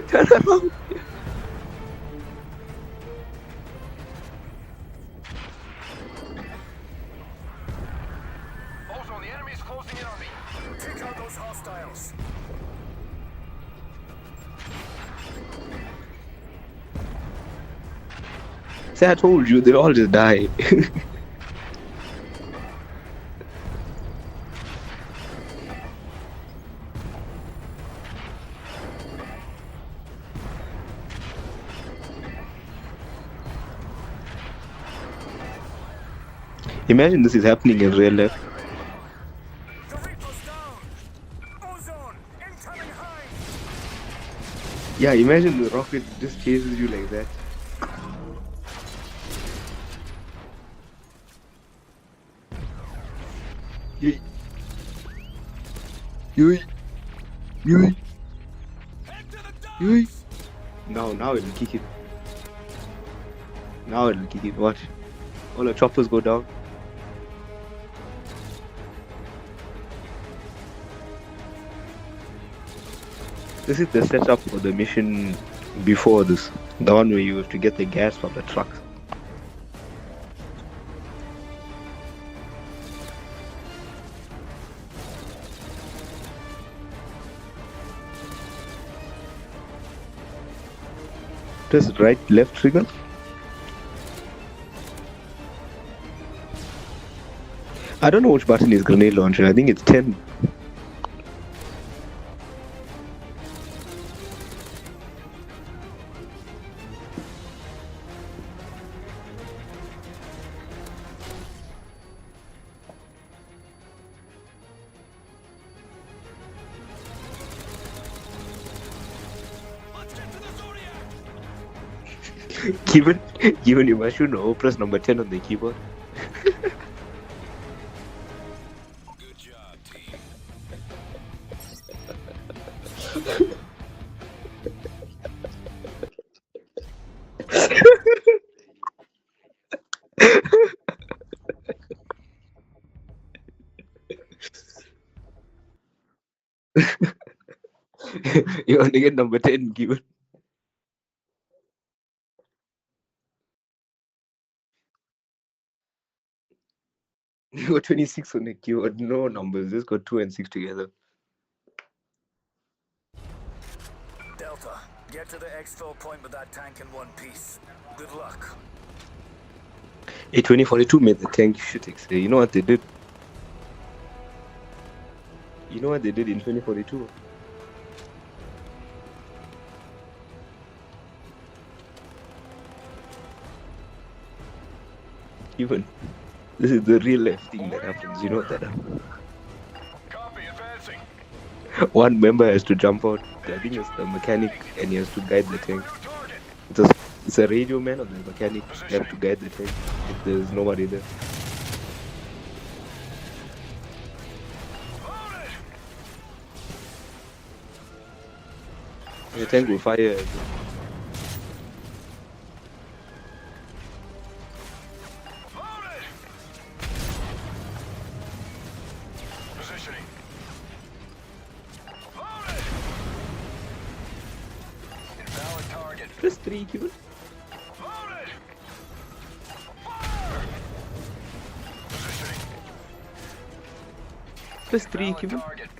Turn around. Ozone, the enemy is closing in on me. Take out those hostiles. See, I told you, they all just die. Imagine this is happening in real life. The Reaper's down. Ozone incoming high. Yeah, imagine the rocket just chases you like that. Yui. Yui. Yui. Head to the docks. Yui. Now it'll kick it. Now it'll kick it. Watch. All the choppers go down. This is the setup for the mission before this. The one where you have to get the gas from the trucks. Press right, left trigger. I don't know which button is grenade launcher. I think it's 10. Let's get to the Zodiac. Given you must know, press number 10 on the keyboard. Good job, team. You only get number 10 given. You got 26 on the keyboard. No numbers, just got 2 and 6 together. Delta, get to the exfil point with that tank in one piece. Good luck. A 2042 made the tank shit X-ray. You know what they did? You know what they did in 2042? Even this is the real life thing that happens. You know that Copy, advancing. one member has to jump out. I think it's the mechanic, and he has to guide the tank. Target. It's a radio man or the mechanic. They have to guide the tank if there's nobody there. Loaded. The tank will fire. Loaded. Positioning. Loaded. Invalid target. Press 3 given. Loaded. Fire. Positioning. Press 3 Invalid given. target.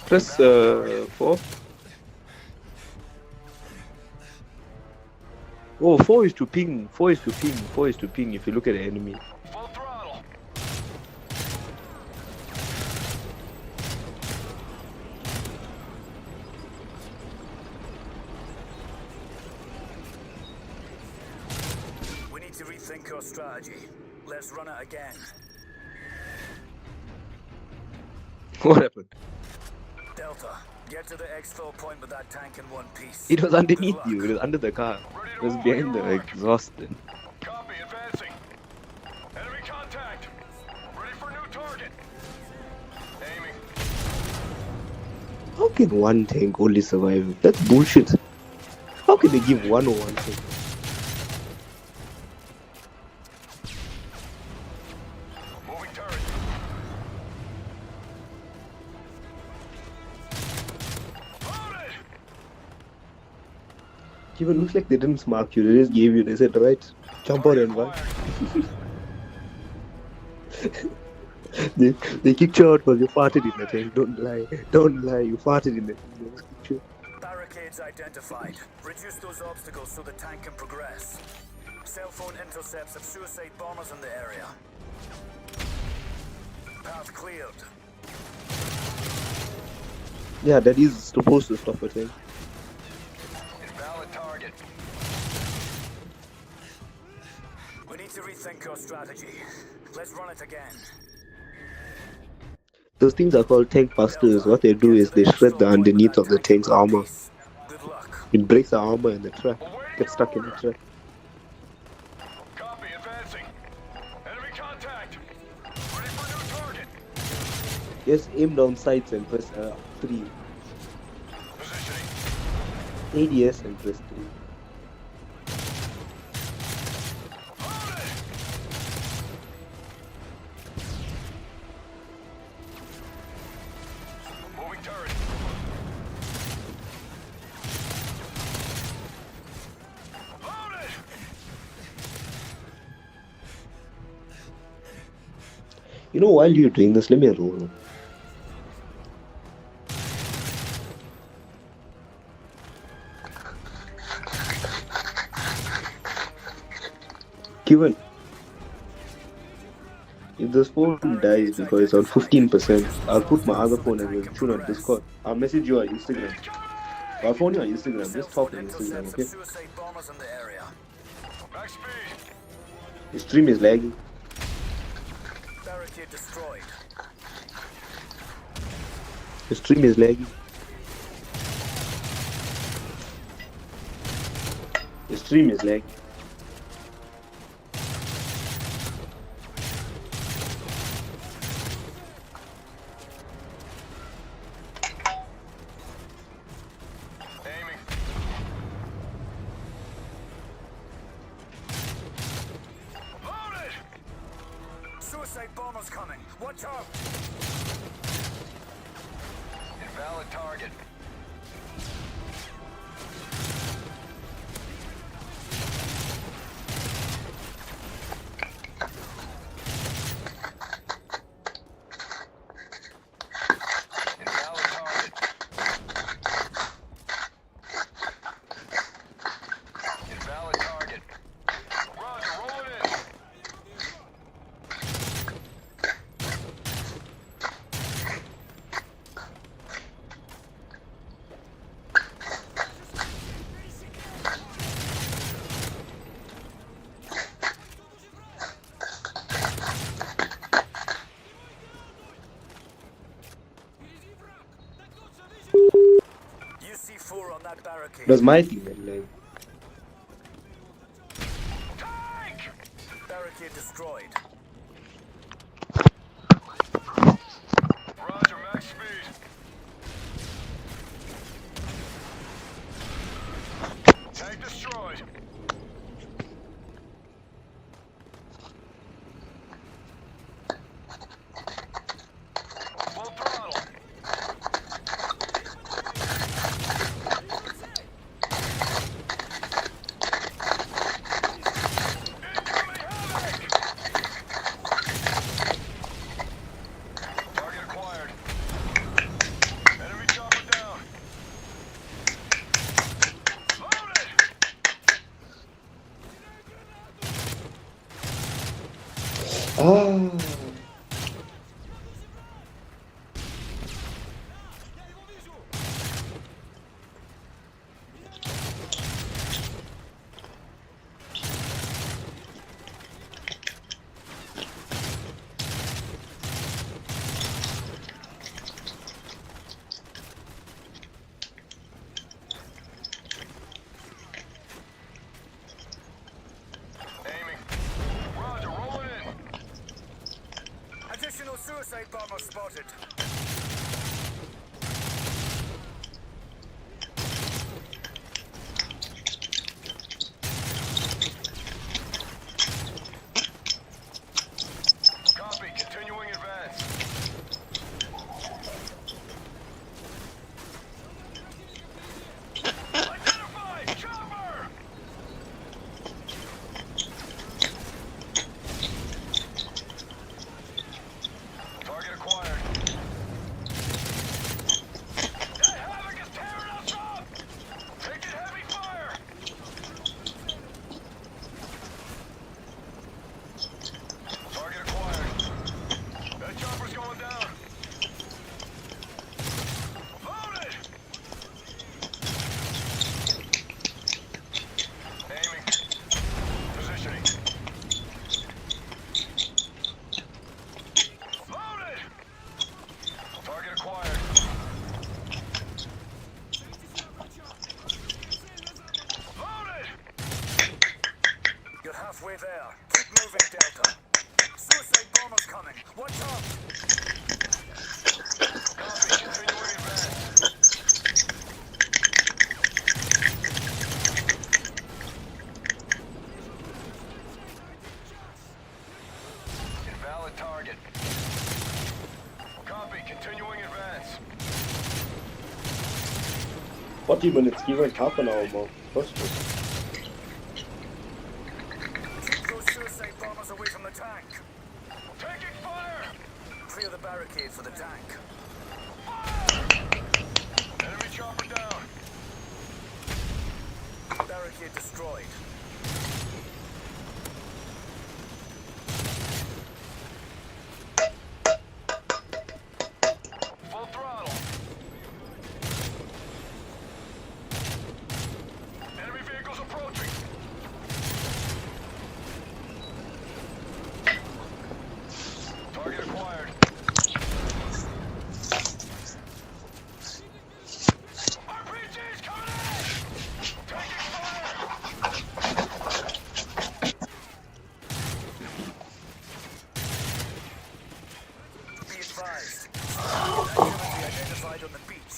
Press 4. Oh, 4 is to ping. 4 is to ping. 4 is to ping if you look at the enemy. Full throttle. We need to rethink our strategy. Let's run it again. What happened? Delta, get to the exfil point with that tank in one piece. It was underneath Good you. luck. It was under the car. Ready It to was move behind when the you're ready. exhaust. Copy, advancing. Enemy contact. Ready for new target. Aiming. How can one tank only survive? That's bullshit. How can they give one tank? Moving turret. Loaded. Even looks like they didn't mark you. They just gave you. They said, right, jump out and run. They kicked you out because you farted in the tank. Don't lie. Don't lie. You farted in the tank. They just kicked you. Barracks leads identified. Reduce those obstacles so the tank can progress. Cell phone intercepts of suicide bombers in the area. Path cleared. Yeah, that is supposed to stop a tank. Invalid target. We need to rethink our strategy. Let's run it again. Those things are called tank busters. What they do is they shred the underneath of the tank's armor. Good luck. It breaks the armor and the track. Gets stuck in the track. Copy, advancing. Enemy contact. Ready for new target. Just aim down sights and press 3. Positioning. ADS and press 3. Moving turret. Loaded. You know, while you're doing this, let me roll. Given, if this phone dies because it's on 15%, I'll put my other phone and we'll tune on Discord. I'll message you on Instagram. I'll phone you on Instagram. Just talk on Instagram, okay? Suicide bombers in the area. Max speed. The stream is lagging. Barricade destroyed. The stream is lagging. The stream is lagging. Aiming. Loaded. Suicide bombers coming. Watch out. Invalid target. Invalid target. Invalid target. Roger, roll it in. UC4 on that barricade. That's my team, man. Like, Tank! Barricade destroyed. Roger, max speed. Tank destroyed. Full throttle. Incoming havoc! Target acquired. Enemy chopper down. Loaded! ah. Aiming. Roger, rolling in. Additional suicide bomber spotted. Copy, continuing advance. Identified! Chopper! Target acquired. 40 minutes, give us half an hour more. First, Keep those suicide bombers away from the tank. Taking fire! Clear the barricade for the tank. Enemy chopper down. Barricade destroyed. Full throttle. Enemy vehicles approaching. Target acquired. RPG's coming in! Taking fire! Be advised. Activity identified on the beach.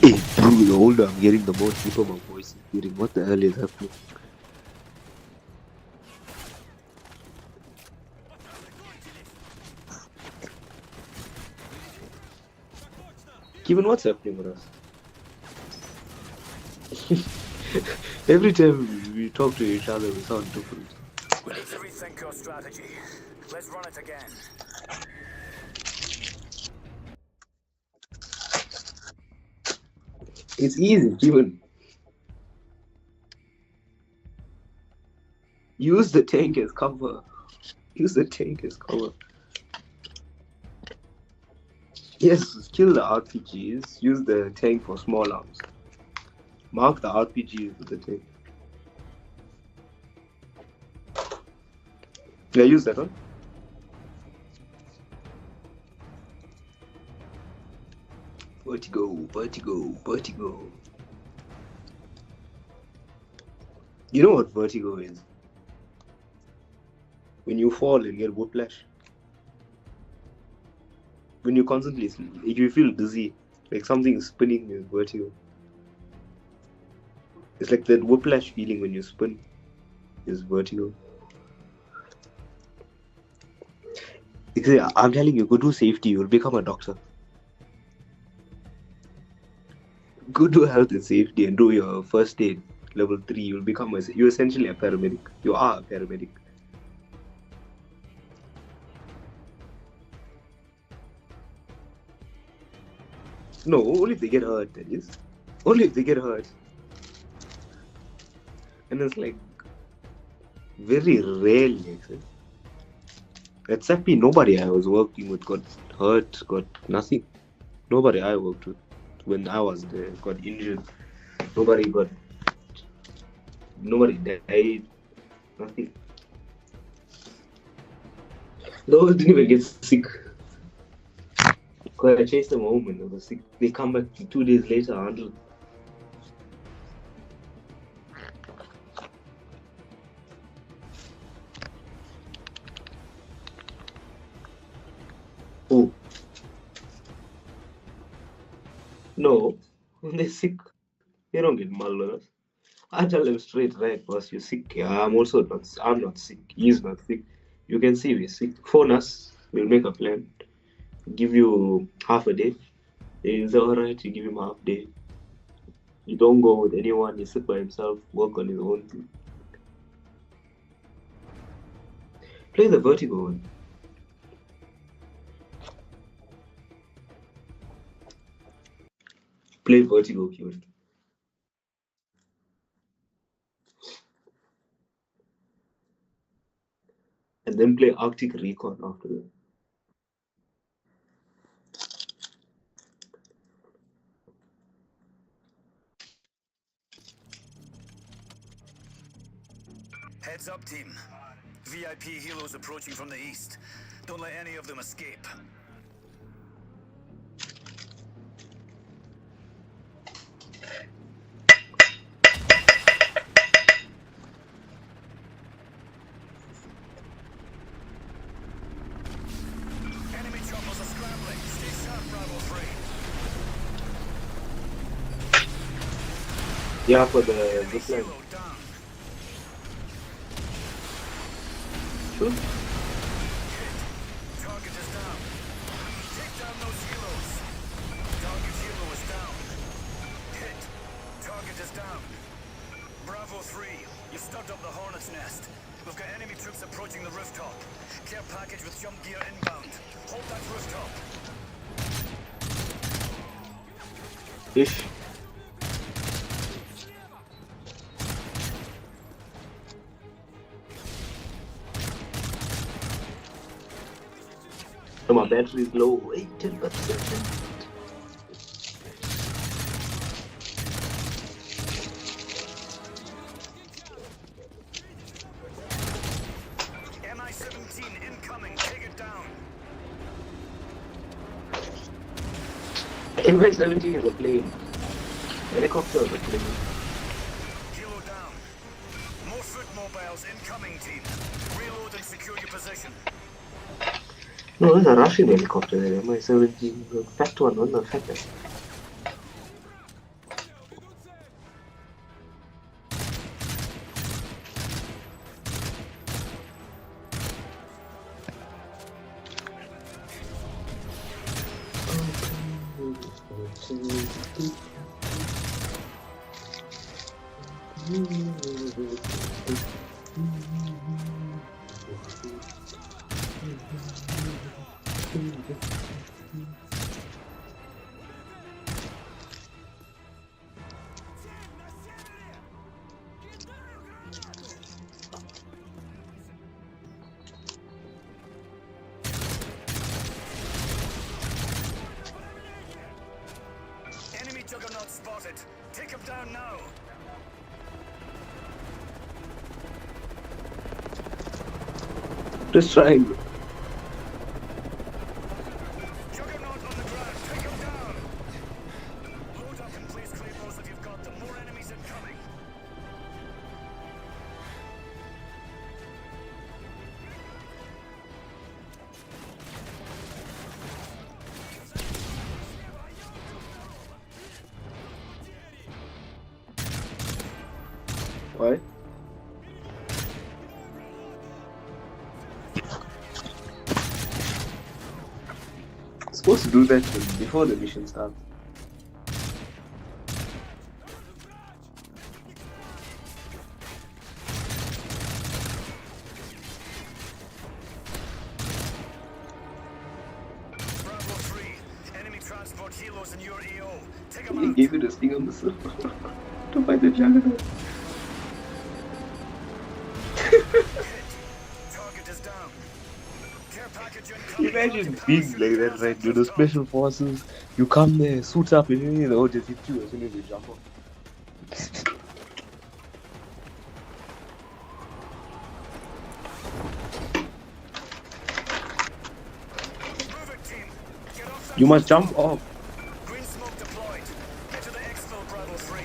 hey, bro, the older I'm getting, the more deeper my voice is getting. What the hell is happening? Kevin, what's happening with us? Every time we talk to each other, we sound different. We need to rethink our strategy. Let's run it again. It's easy, Kevin. Use the tank as cover. Use the tank as cover. Yes, kill the RPGs. Use the tank for small arms. Mark the RPGs with the tank. Yeah, use that one. Vertigo, vertigo, vertigo. You know what vertigo is? When you fall and get whiplash. When you constantly, if you feel dizzy, like something is spinning, is vertigo. It's like that whiplash feeling when you spin is vertigo. I'm telling you, go do safety, you'll become a doctor. Go do health and safety and do your first aid, level 3, you're essentially a paramedic. You are a paramedic. No, only if they get hurt, that is. Only if they get hurt. And it's like, very rarely, actually. At SAPI, nobody I was working with got hurt, got nothing. Nobody I worked with when I was there got injured. Nobody died, nothing. No, didn't even get sick. Because I chased them home when they were sick. They come back 2 days later, 100. Oh. No, when they're sick, they don't get malnourished. I tell them straight, right, boss, you're sick. Yeah, I'm not sick. He's not sick. You can see we're sick. Phone us. We'll make a plan. Give you half a day. Is alright, you give him half day. You don't go with anyone, he sit by himself, work on his own thing. Play the vertigo one. Play vertigo, Kevin. And then play Arctic Recon after that. Heads up, team. VIP helos approaching from the east. Don't let any of them escape. Enemy choppers are scrambling. Stay sharp, Bravo 3. Yeah, for the zipline. Helo down. Sure. Target is stunned up the Hornet's nest. We've got enemy troops approaching the rooftop. Care package with jump gear inbound. Hold that rooftop. Ish. So my battery is low. 18%. Mi-17 incoming. Take it down. Mi-17 is a plane. Helicopter is a plane. Kilo down. More foot mobiles incoming, team. Reload and secure your position. No, it's a Russian helicopter there. Mi-17, the fat one, not the fat. Enemy juggernaut spotted. Take him down now. Just trying. Juggernaut on the ground. Take him down. Load up and place claymores if you've got them. More enemies incoming. Why? Supposed to do that before the mission starts. Bravo 3. Enemy transport helos in your AO. Take He them out. gave you the sting on the server to fight the juggernaut. Target is down. Care package incoming. Imagine being like that, right? You're the special forces, you come there, suits up, and then they'll just hit you as soon as you jump off. Move it, team. Get off that You must rooftop. jump off. Green smoke deployed. Get to the exfil, Bravo 3.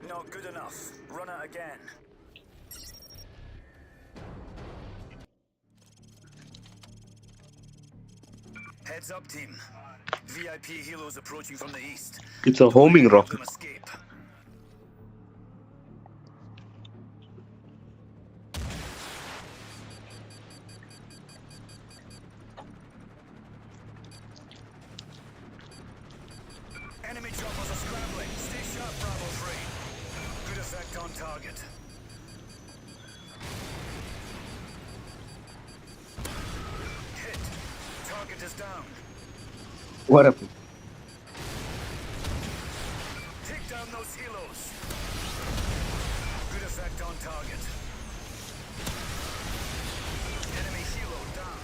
Not good enough. Run it again. Heads up, team. VIP helos approaching from the east. It's a Don't homing let any of rocket. them escape. Enemy choppers are scrambling. Stay sharp, Bravo 3. Good effect on target. Hit. Target is down. What happened? Take down those helos. Good effect on target. Enemy helo down.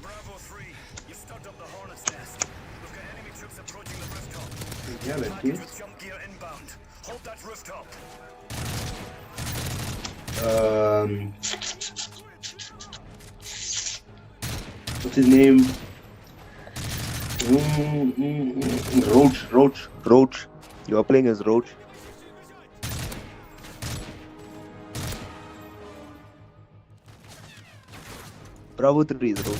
Bravo 3. You've stunned up the Hornet's nest. We've got enemy troops approaching the rooftop. Yeah, that Package is. with jump gear inbound. Hold that rooftop. What's his name? Roach. You are playing as Roach. Bravo 3 is Roach.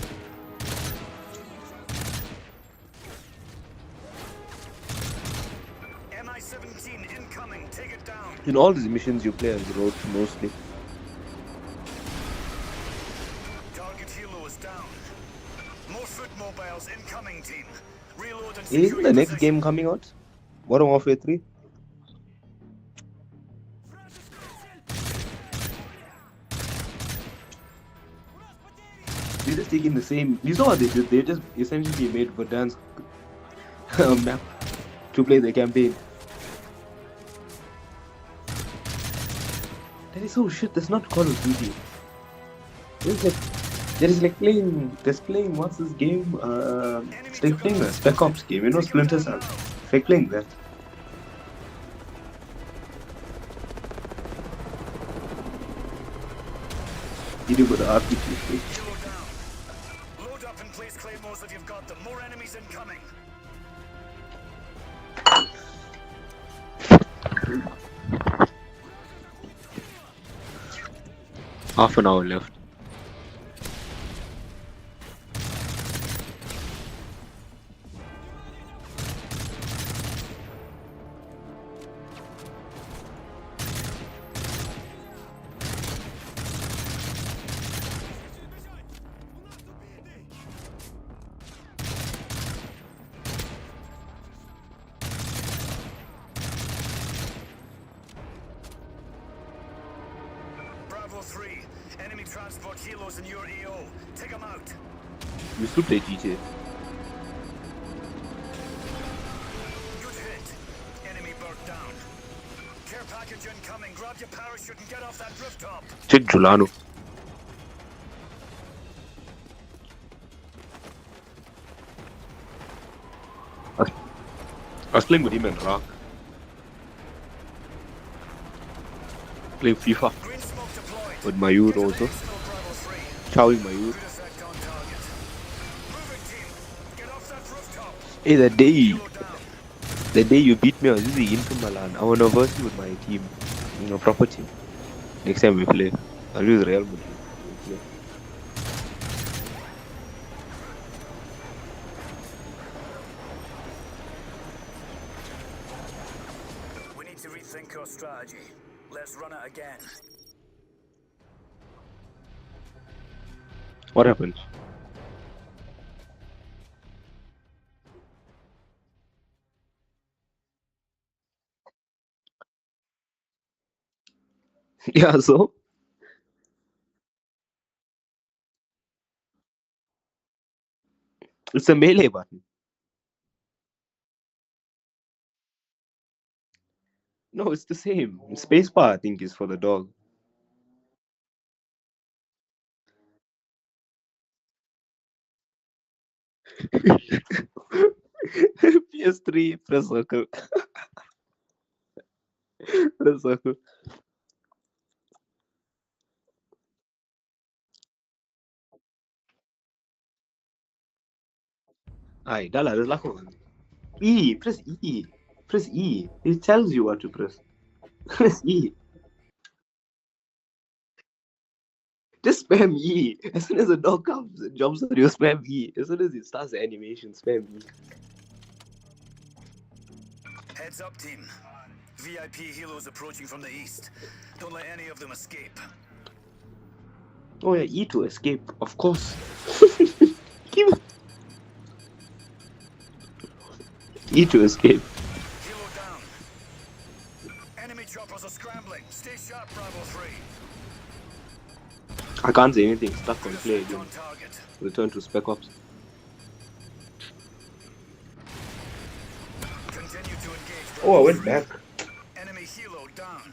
17 incoming. Take it down. In all these missions you play as road mostly. Target helo is down. More foot mobiles incoming, team. Reload and Isn't secure the your next position. game coming out? Modern Warfare 3? They're just taking the same. You saw what they did? They just essentially made Verdansk map to play the campaign. That is so shit. That's not Call of Duty. It's like they're playing what's this game? It's like playing a Spec Ops game. You know, Splinter Cell. It's like playing that. You do with the RPG. Helo down. Load up and place claymores if you've got them. More enemies incoming. Half an hour left. Bravo 3. Enemy transport helos in your AO. Take them out. We should play GTA. Good hit. Enemy bird down. Care package incoming. Grab your parachute and get off that rooftop. Check Giuliano. I was playing with him and Rock. Playing FIFA Green smoke deployed. with Mayur Get an also. additional Bravo 3. Chowing Mayur. Good effect on target. Moving team. Get off that rooftop. Hey, Helo down. the day you beat me, I was using Inter Milan. I want to verse you with my team, you know, proper team. Next time we play, I'll use Real Madrid. We'll play. We need to rethink our strategy. Let's run it again. What happened? Yeah, so it's a melee button. No, it's the same. Spacebar, I think, is for the dog. PS3, press circle. Press circle. Aye, Dala, there's like E, press E. Press E. It tells you what to press. Press E. Just spam E. As soon as the dog comes and jumps on you, spam E. As soon as it starts the animation, spam E. Heads up, team. VIP helos approaching from the east. Don't let any of them escape. Oh yeah, E to escape, of course. E to escape. Helo down. Enemy choppers are scrambling. Stay sharp, Bravo 3. I can't say anything, stuck on Good play effect again. on target. Return to Spec Ops. Continue to engage. Oh, I Bravo went 3. back. Enemy helo down.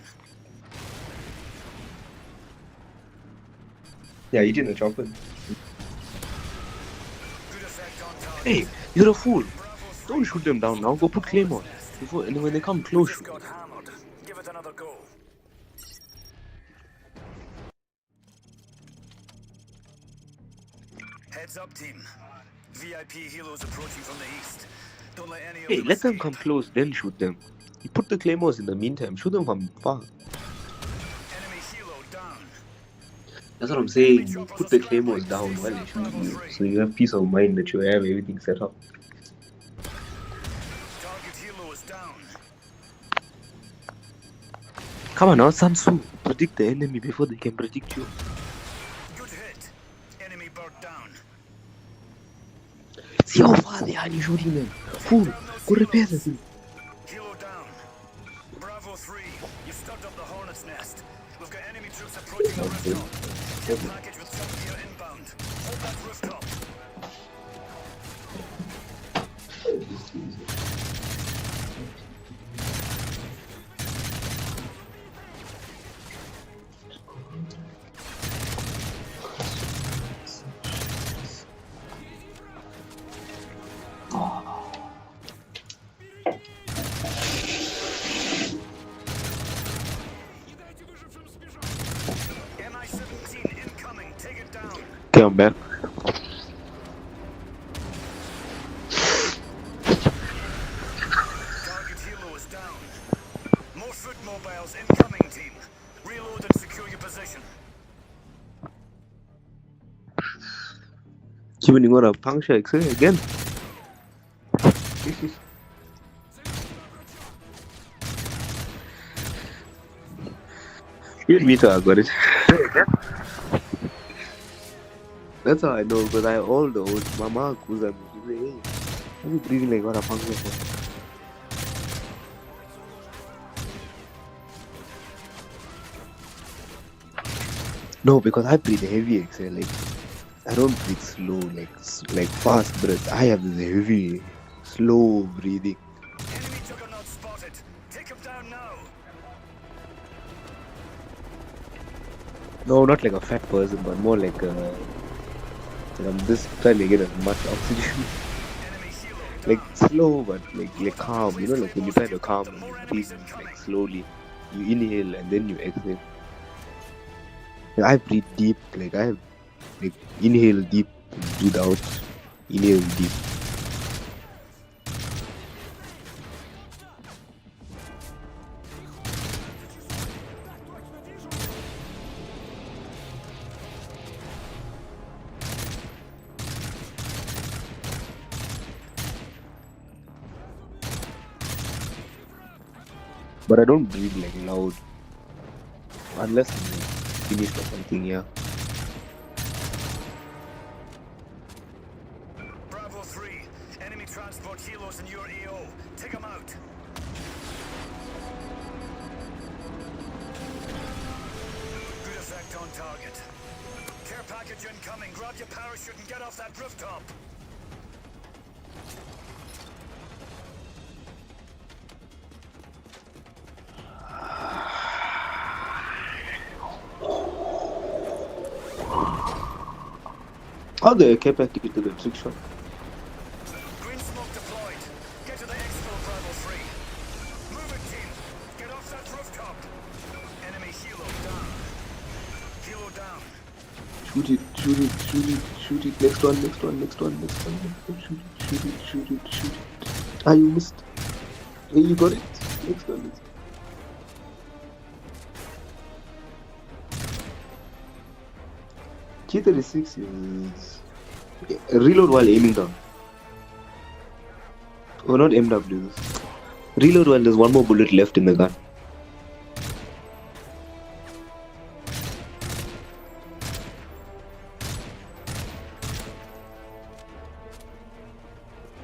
Yeah, you didn't jump in. Good effect on target. Hey, you're a fool. Bravo 3. Don't shoot them down now. Go put Claymore. Before, and when they come close, Just shoot got them. hammered. Give it another go. Heads up, team. VIP helos approaching from the east. Don't let any of Hey, them let them escape. come close, then shoot them. You put the Claymores in the meantime. Shoot them from far. Enemy helo down. That's what I'm saying. You put the Claymores down while they shoot you. So you have peace of mind that you have everything set up. Target helo is down. Come on now, Samsu. Predict the enemy before they can predict you. Good hit. Enemy bird down. See how far they are and you're shooting them. Fool, Down those go repair the helos. thing. Helo down. Bravo 3. You've stuck up the hornet's nest. We've got enemy troops approaching the rooftop. Care package with some gear inbound. Hold that rooftop. Mi-17 incoming. Take it down. Okay, I'm back. Target helo is down. More foot mobiles incoming, team. Reload and secure your position. Even you got a puncture X-ray again. This is... Even me too, I got it. That's how I know, because I all the old mama who's like, hey, why are you breathing like what a puncture for? No, because I breathe heavy exhale, like I don't breathe slow, like fast breath. I have this heavy, slow breathing. Enemy juggernaut spotted. Take him down now. No, not like a fat person, but more like I'm just trying to get as much oxygen. Enemy helo Like slow, but like calm. You know, like when you try to calm and you breathe like slowly, you inhale and then you exhale. Like, I breathe deep, like I like inhale deep, breathe out, inhale deep. But I don't breathe like loud, unless I'm like, finished or something. Yeah. Bravo 3. Enemy transport helos in your AO. Take them out. Good effect on target. Care package incoming. Grab your parachute and get off that rooftop. How the care package to the 6 shot? Green smoke deployed. Get to the exfil, Bravo 3. Move it, team. Get off that rooftop. Enemy helo down. Helo down. Shoot it, shoot it, shoot it, shoot it. Next one, next one, next one, next one. Shoot it, shoot it, shoot it, shoot it. Ah, you missed. Hey, you got it. Next one. Next one. G36 is reload while aiming down. Oh, not MWs. Reload while there's one more bullet left in the gun.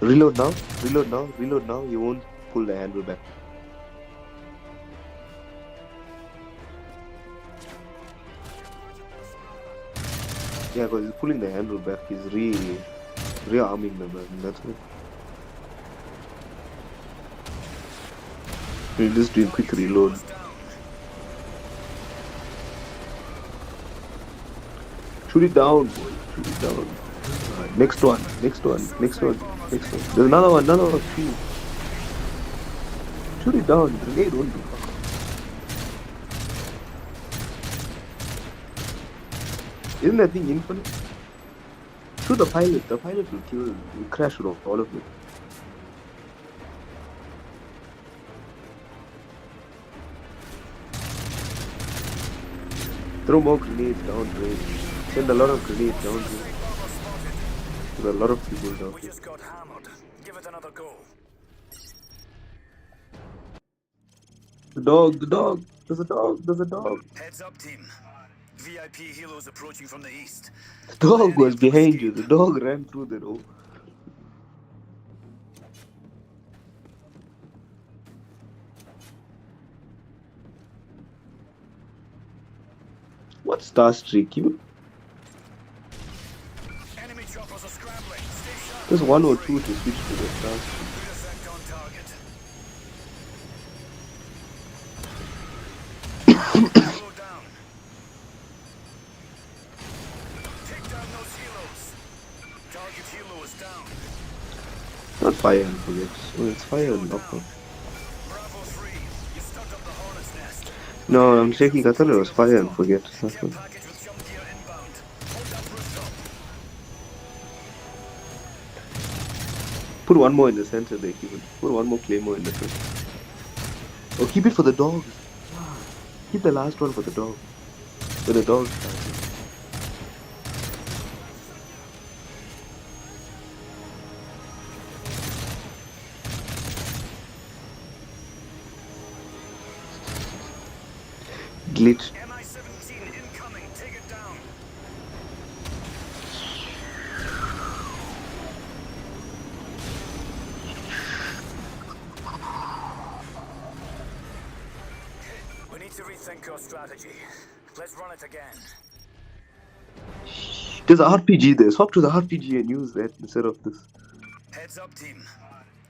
Reload now, reload now, reload now. You won't pull the handle back. Yeah, because he's pulling the handle back. He's rearming them, and that's it. He'll just do a quick reload. Shoot it down, boy. Shoot it down. Next one, next one, next one, next one. There's another one, another one. Shoot it down. Grenade won't do. Isn't that thing infinite? Shoot the pilot. The pilot will kill. Will crash with all of it. Throw more grenades down range. Send a lot of grenades down range. There's a lot of people down We here. just got hammered. Give it another go. The dog, the dog. There's a dog. There's a dog. Heads up, team. VIP helos approaching from the east. The Don't let dog any was of them behind you. escape. The dog ran through the door. What star streak? You? Enemy choppers are scrambling. Stay sharp. There's one or Free. two to switch to the star streak. Good effect on target. Helo down. Take down those helos. Target helo is down. Not fire and forget. Oh, it's fire and knockdown. Bravo 3. You stuck up the hornet's nest. No, I'm checking. I thought it was fire and forget. Care package with jump gear inbound. Hold that rooftop. Put one more in the center there, keep it. Put one more claymore in the center. Oh, keep it for the dogs. Keep the last one for the dog. For the dogs. Glitch. MI-17 incoming. Take it down. We need to rethink our strategy. Let's run it again. There's an RPG there. Swap to the RPG and use that instead of this. Heads up, team.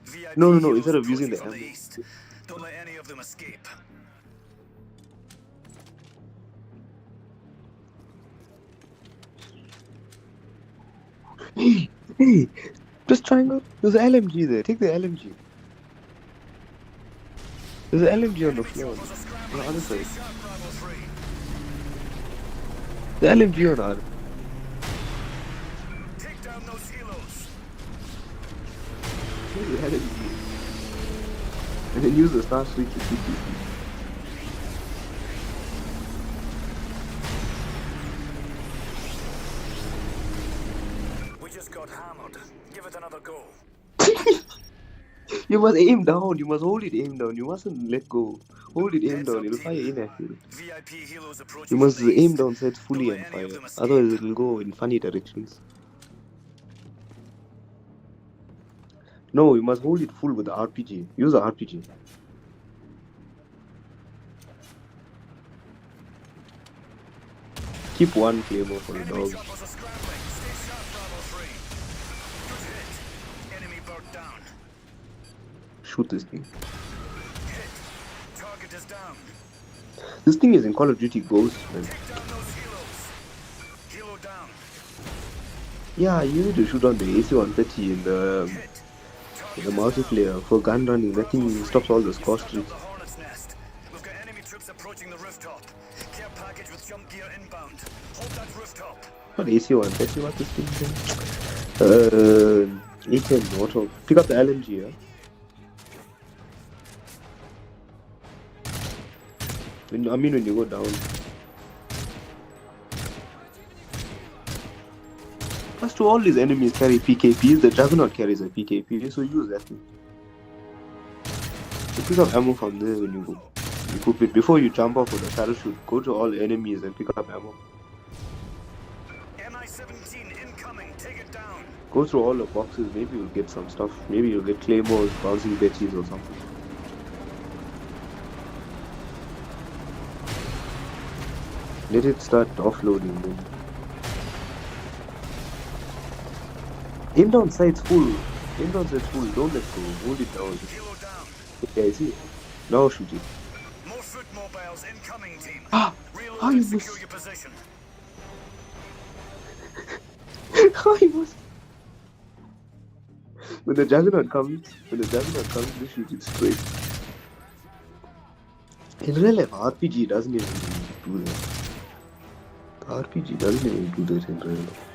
VIP No, helos instead of using approaching the from ammo. east. Don't let any of them escape. Hey, just triangle. There's an LMG there. Take the LMG. There's an LMG on the floor. Choppers are On scrambling. the other Stay side. sharp, Bravo 3. The LMG on the other. Take down those helos. Take the LMG. And then use the star streak to keep it. We just got hammered. Give it another go. You must aim down. You must hold it aim down. You mustn't let go. Hold it aim Heads down. up, It'll team. fire inaccurate. VIP helos approaching You from must the aim east. down sights fully Don't let and any of fire. them escape. Otherwise, it'll go in funny directions. No, you must hold it full with the RPG. Use the RPG. Keep one claymore for the Enemy dogs. choppers are scrambling. Stay sharp, Bravo 3. Good hit. Enemy bird down. Shoot this thing. Hit. Target is down. This thing is in Call of Duty Ghost, man. Take down those helos. Helo down. Yeah, you need to shoot on the AC-130 in the Hit. multiplayer for gun running. That thing stops all the score streaks. The hornet's nest. We've got enemy troops approaching the rooftop. Care package with jump gear inbound. Hold that rooftop. Not AC-130, what this thing A10 auto. Pick up the LMG, yeah? When you go down. Plus to all these enemies carry PKPs, the Juggernaut carries a PKP, so use that thing. You pick up ammo from there when you go. Equip it. Before you jump off with a parachute, go to all enemies and pick up ammo. MI-17 incoming. Take it down. Go through all the boxes, maybe you'll get some stuff. Maybe you'll get claymores, bouncing betties or something. Let it start offloading then. Aim down sights full. Aim down sights full. Don't let go. Hold it down. Helo down. Yeah, I see. Now shoot it. More foot mobiles incoming, team. Ah! Reload How and you secure miss? your position. How he was. When the Juggernaut comes, just shoot it straight. In real life, RPG doesn't even do that. The RPG doesn't even do that in real life.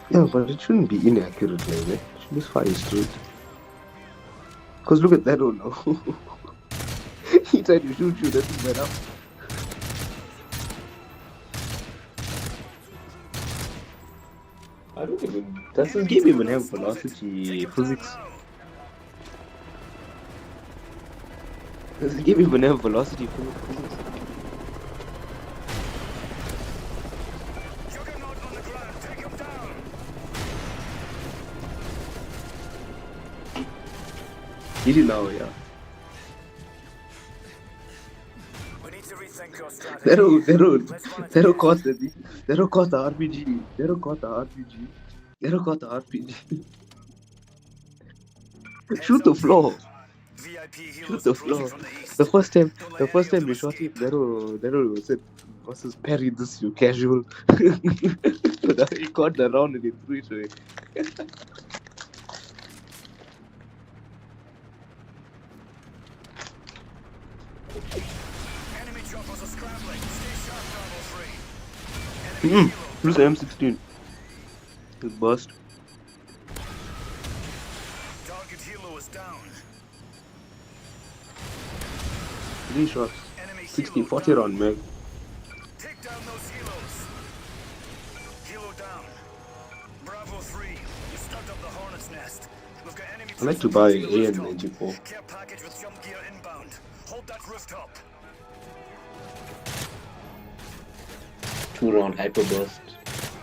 Yeah, but it shouldn't be inaccurate like that. It should just fire straight. Because look at that one now. He tried to shoot you, that thing went up. I don't even. Does this game even have velocity physics? Does this game even have velocity physics? Juggernaut on the ground. Take him down. Get it now, yeah. We need to rethink your strategy. That'll cost the RPG. That'll cost the RPG. Shoot the floor. VIP Shoot healers the approaching floor. from the east. The first time Don't let the any first of time them we shot escape. it, Daryl said, versus parry this, you casual. But he caught the round and he threw it away. Enemy choppers are scrambling. Stay sharp, Bravo 3. Enemy helo. Who's the M16? His burst. Target helo is down. 3 shots. Enemy 60, helo 40 down. round mag. Take down those helos. Helo down. Bravo 3. You stuck up the hornet's nest. We've got enemy I like to troops buy approaching the rooftop. AN-94. Care package with jump gear inbound. Hold that rooftop. 2 round hyper burst.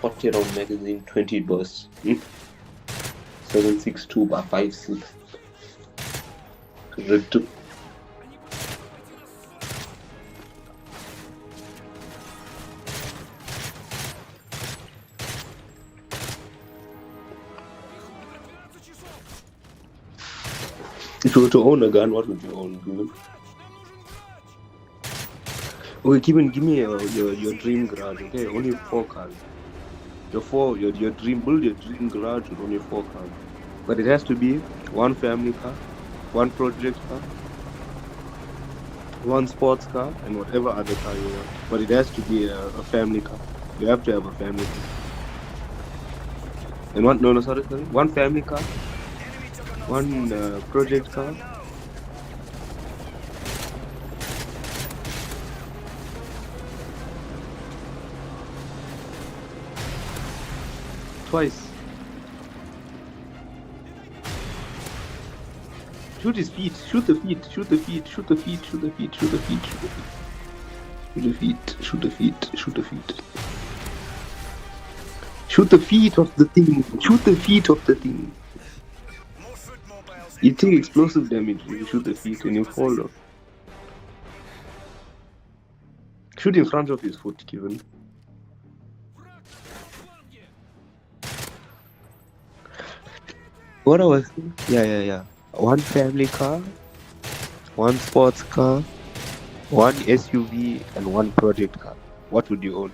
40 round magazine, 20 bursts. 7.62 by 5.6. Ripped. If you were to own a gun, what would you own? Okay, give me your dream garage. Okay, only 4 cars. Your dream garage with only 4 cars. But it has to be 1 family car, 1 project car, 1 sports car, and whatever other car you want. But it has to be a family car. You have to have a family car. And sorry. 1 family car, 1 project car. Twice. Shoot his feet. Shoot the feet. Shoot the feet. Shoot the feet. Shoot the feet. Shoot the feet. Shoot the feet. Shoot the feet. Shoot the feet. Shoot the feet of the thing. Shoot the feet of the thing. More foot mobiles You take explosive damage if you shoot the feet and you fall off. Shoot in front of his foot, Kevin. What I was... Yeah. 1 family car, 1 sports car, 1 SUV, and 1 project car. What would you own?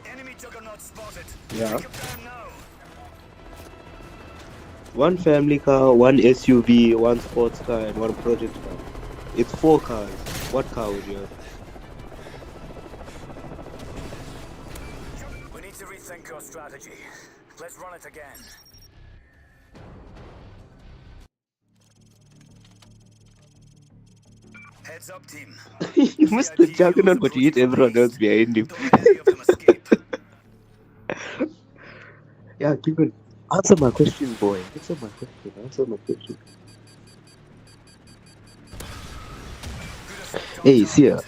Enemy juggernaut spotted. Yeah. Take him down now. 1 family car, 1 SUV, 1 sports car, and 1 project car. It's 4 cars. What car would you have? We need to rethink your strategy. Let's run it again. Heads up, team. You missed the juggernaut, but you hit everyone else behind him. Don't let any of them escape. Yeah, Kevin, answer my question, boy. Answer my question. Hey, Sia,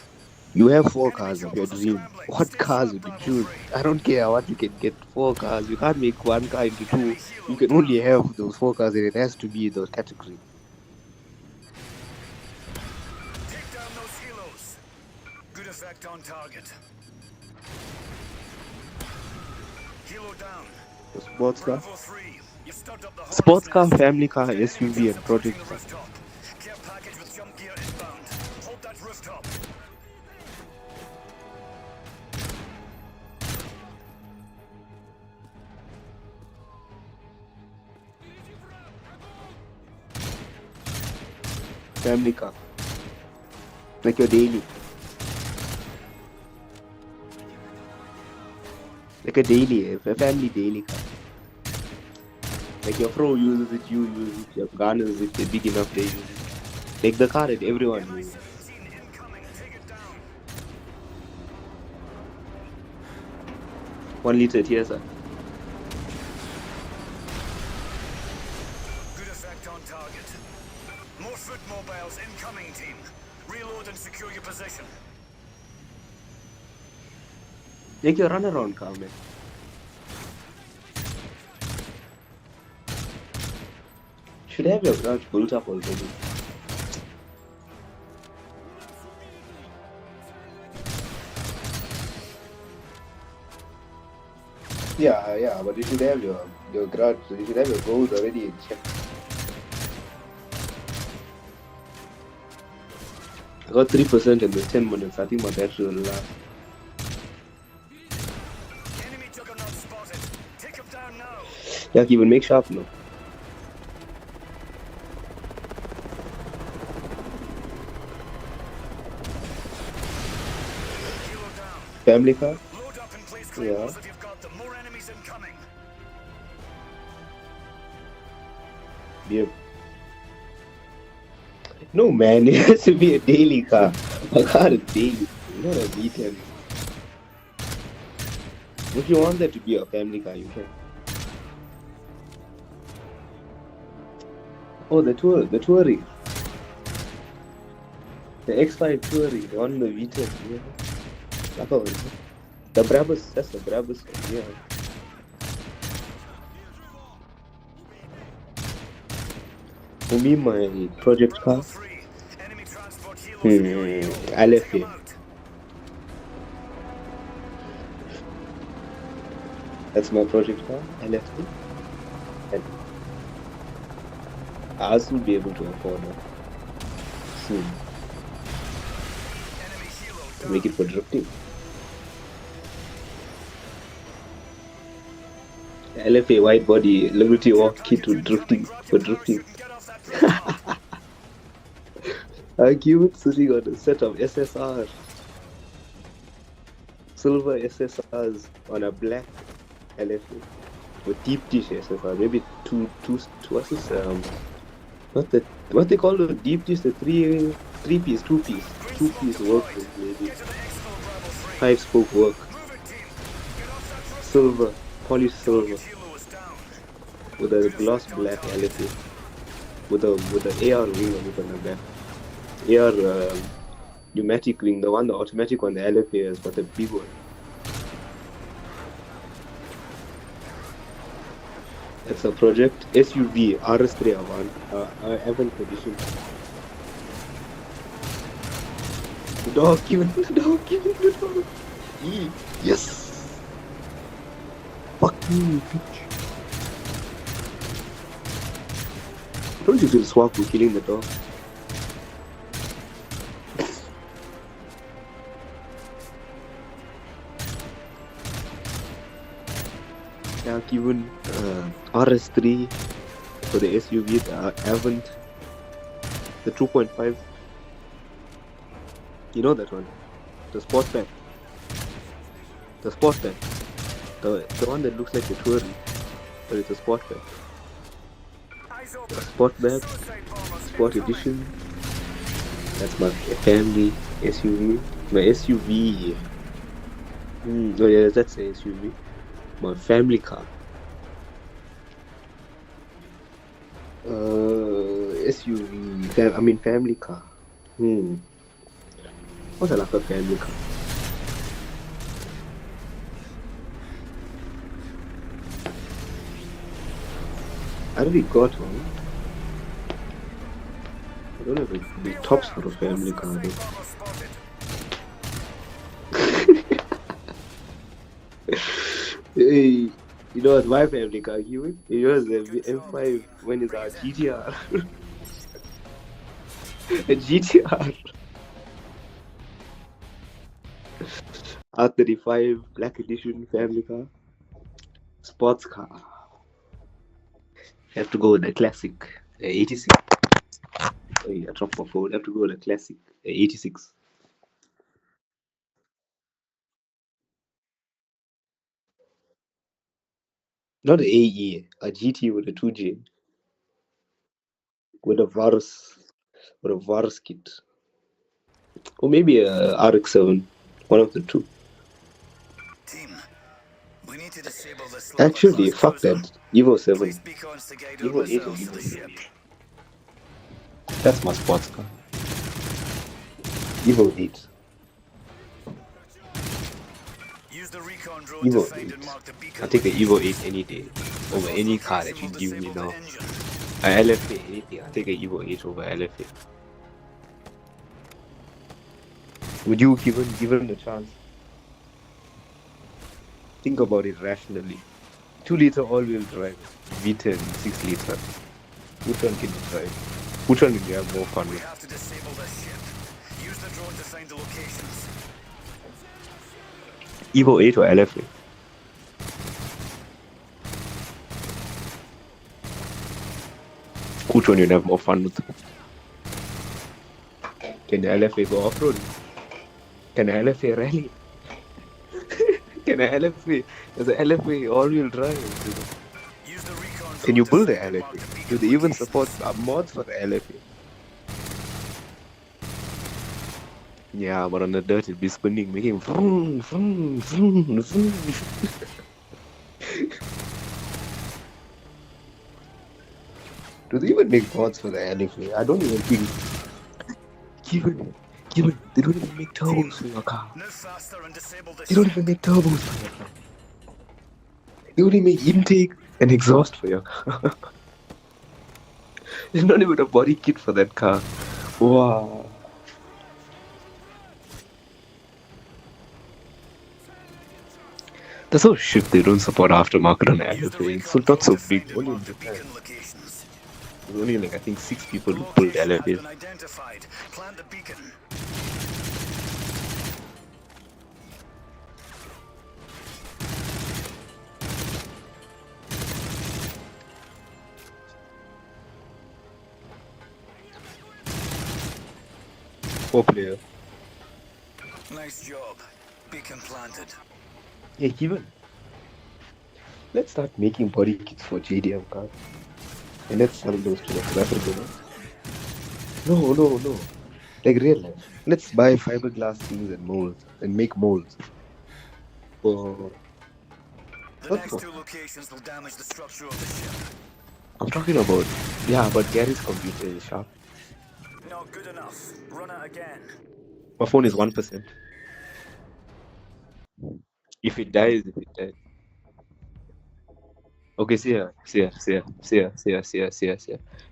you have 4 cars of your dream. What cars would you choose? I don't care what you can get. 4 cars. You can't make 1 car into 2. You can only have those 4 cars, and it has to be those category. Take down those helos. Good effect on target. Helo down. The sports car, Bravo 3. You've stuck up the sports car, hornet's nest. family car, Enemy SUV, troops and project approaching the car. rooftop. Care package with jump gear inbound. Hold that rooftop. Family car. Like your daily. Like a daily, a family daily car. Like your pro uses it, you use it, your gun uses it, they're big enough, they use it. Take the car at everyone. Mi-17 incoming. Take it down. 1 liter TSR. Good effect on target. More foot mobiles incoming, team. Reload and secure your position. Make your runaround car, man. Should have your garage built up already. Yeah, but you should have your garage. You should have your goals already in check. I got 3% in the 10 minutes. I think my battery will last. Enemy juggernaut spotted. Take him down now. Yeah, even make sharp now. Kilo down. Family car? Load up and place claymores if you've got them. More enemies incoming. Yeah. No, man, it has to be a daily car. A car is daily, not a weekend. If you want that to be a family car, you can. Oh, the Touring. The X5 Touring, the one the V10, yeah. That one. The Brabus, that's the Brabus one, yeah. For me, my project car, Enemy transport helos. I left it. That's my project car, I left it. And I'll soon be able to afford it. Soon. Make it for drifting. LFA wide body Liberty Walk kit to drifting for drifting. I give it sitting on a set of SSR. Silver SSRs on a black LFA with deep dish SSR. Maybe two what's this what they call the deep dish, the two piece work maybe. 5-spoke work. Silver, polished silver. With a gloss black LFA. With the AR wing on it on the back. AR pneumatic wing, the automatic one, the LFA has got a big one. It's a project SUV RS3 Avant edition. The dog, give me the dog. Yes! Fuck you, bitch. I told you to swap for killing the dog. Yeah, given RS3 for the SUV, the Avant, the 2.5. You know that one? The Sportback. The Sportback. The one that looks like a Touring, but it's a Sportback. The Sportback, Sport Edition. That's my family SUV. My SUV. Oh yeah, that's the SUV. My family car. SUV. I mean family car. What's like a family car? I already got one. I don't have the tops for a family car though. Hey, you know what my family car gave it? It was the M5 when it's our GTR. A GTR. R35 Black Edition family car. Sports car. Have to go with the classic 86. Hey, I dropped my phone. Have to go with the classic 86. Not the AE, a GT with a 2J. With a Varus. or a Vars kit. Or maybe a RX-7. One of the two. Team, we need to disable this Actually, lava-class fuck cruiser. that. Evo 7. Place beacons to guide our Evo 8 or missiles to Evo the ship. 8. That's my sports car. Evo 8. Use the recon drone to Evo find 8. and mark the beacon I'll take an Evo 8 locations. any day. The Over first any car that location you will give me disable now. the engine. A LFA, anything. I'll take an Evo 8 over LFA. Would you given the chance? Think about it rationally. 2-liter all-wheel drive, V10, 6-liter. Which one can you drive? Which one will you have more fun We with? have to disable this ship. Use the drone to find the locations. Evo 8 or LFA? Which one you'll have more fun with? Can the LFA go off-road? Can the LFA rally? Can the LFA? There's an LFA all-wheel drive. Use the recon Can drone you to build the find and mark the LFA? beacon Do they even locations. support mods for the LFA? Yeah, but on the dirt it'll be spinning, making vroom, vroom, vroom, vroom. Do they even make mods for the LFA? I don't even think. Given, they don't even make turbos for your car. Move faster and disable the They don't ship. even make turbos for your car. They only make intake and exhaust for your car. There's not even a body kit for that car. Wow. That's so shit they don't support aftermarket on Use the LFA. recon So drone not so to big. find and Only in mark the Japan. beacon locations. There's only like I think 6 people The who build location has LFAs. been identified. Plant the beacon. Four player. Nice job. Beacon planted. Yeah, given. Let's start making body kits for JDM cars. And let's sell those to the preferable. No. Like real life. Let's buy fiberglass things and molds and make molds. For The what next for? 2 locations will damage the structure of the ship. I'm talking about but Gary's computer is sharp. Not good enough. Run it again. My phone is 1%. If it dies. Okay, see ya.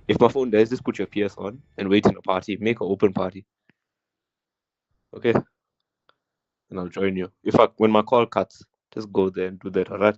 If my phone dies, just put your PS on and wait in a party. Make an open party. Okay? And I'll join you. When my call cuts, just go there and do that, alright?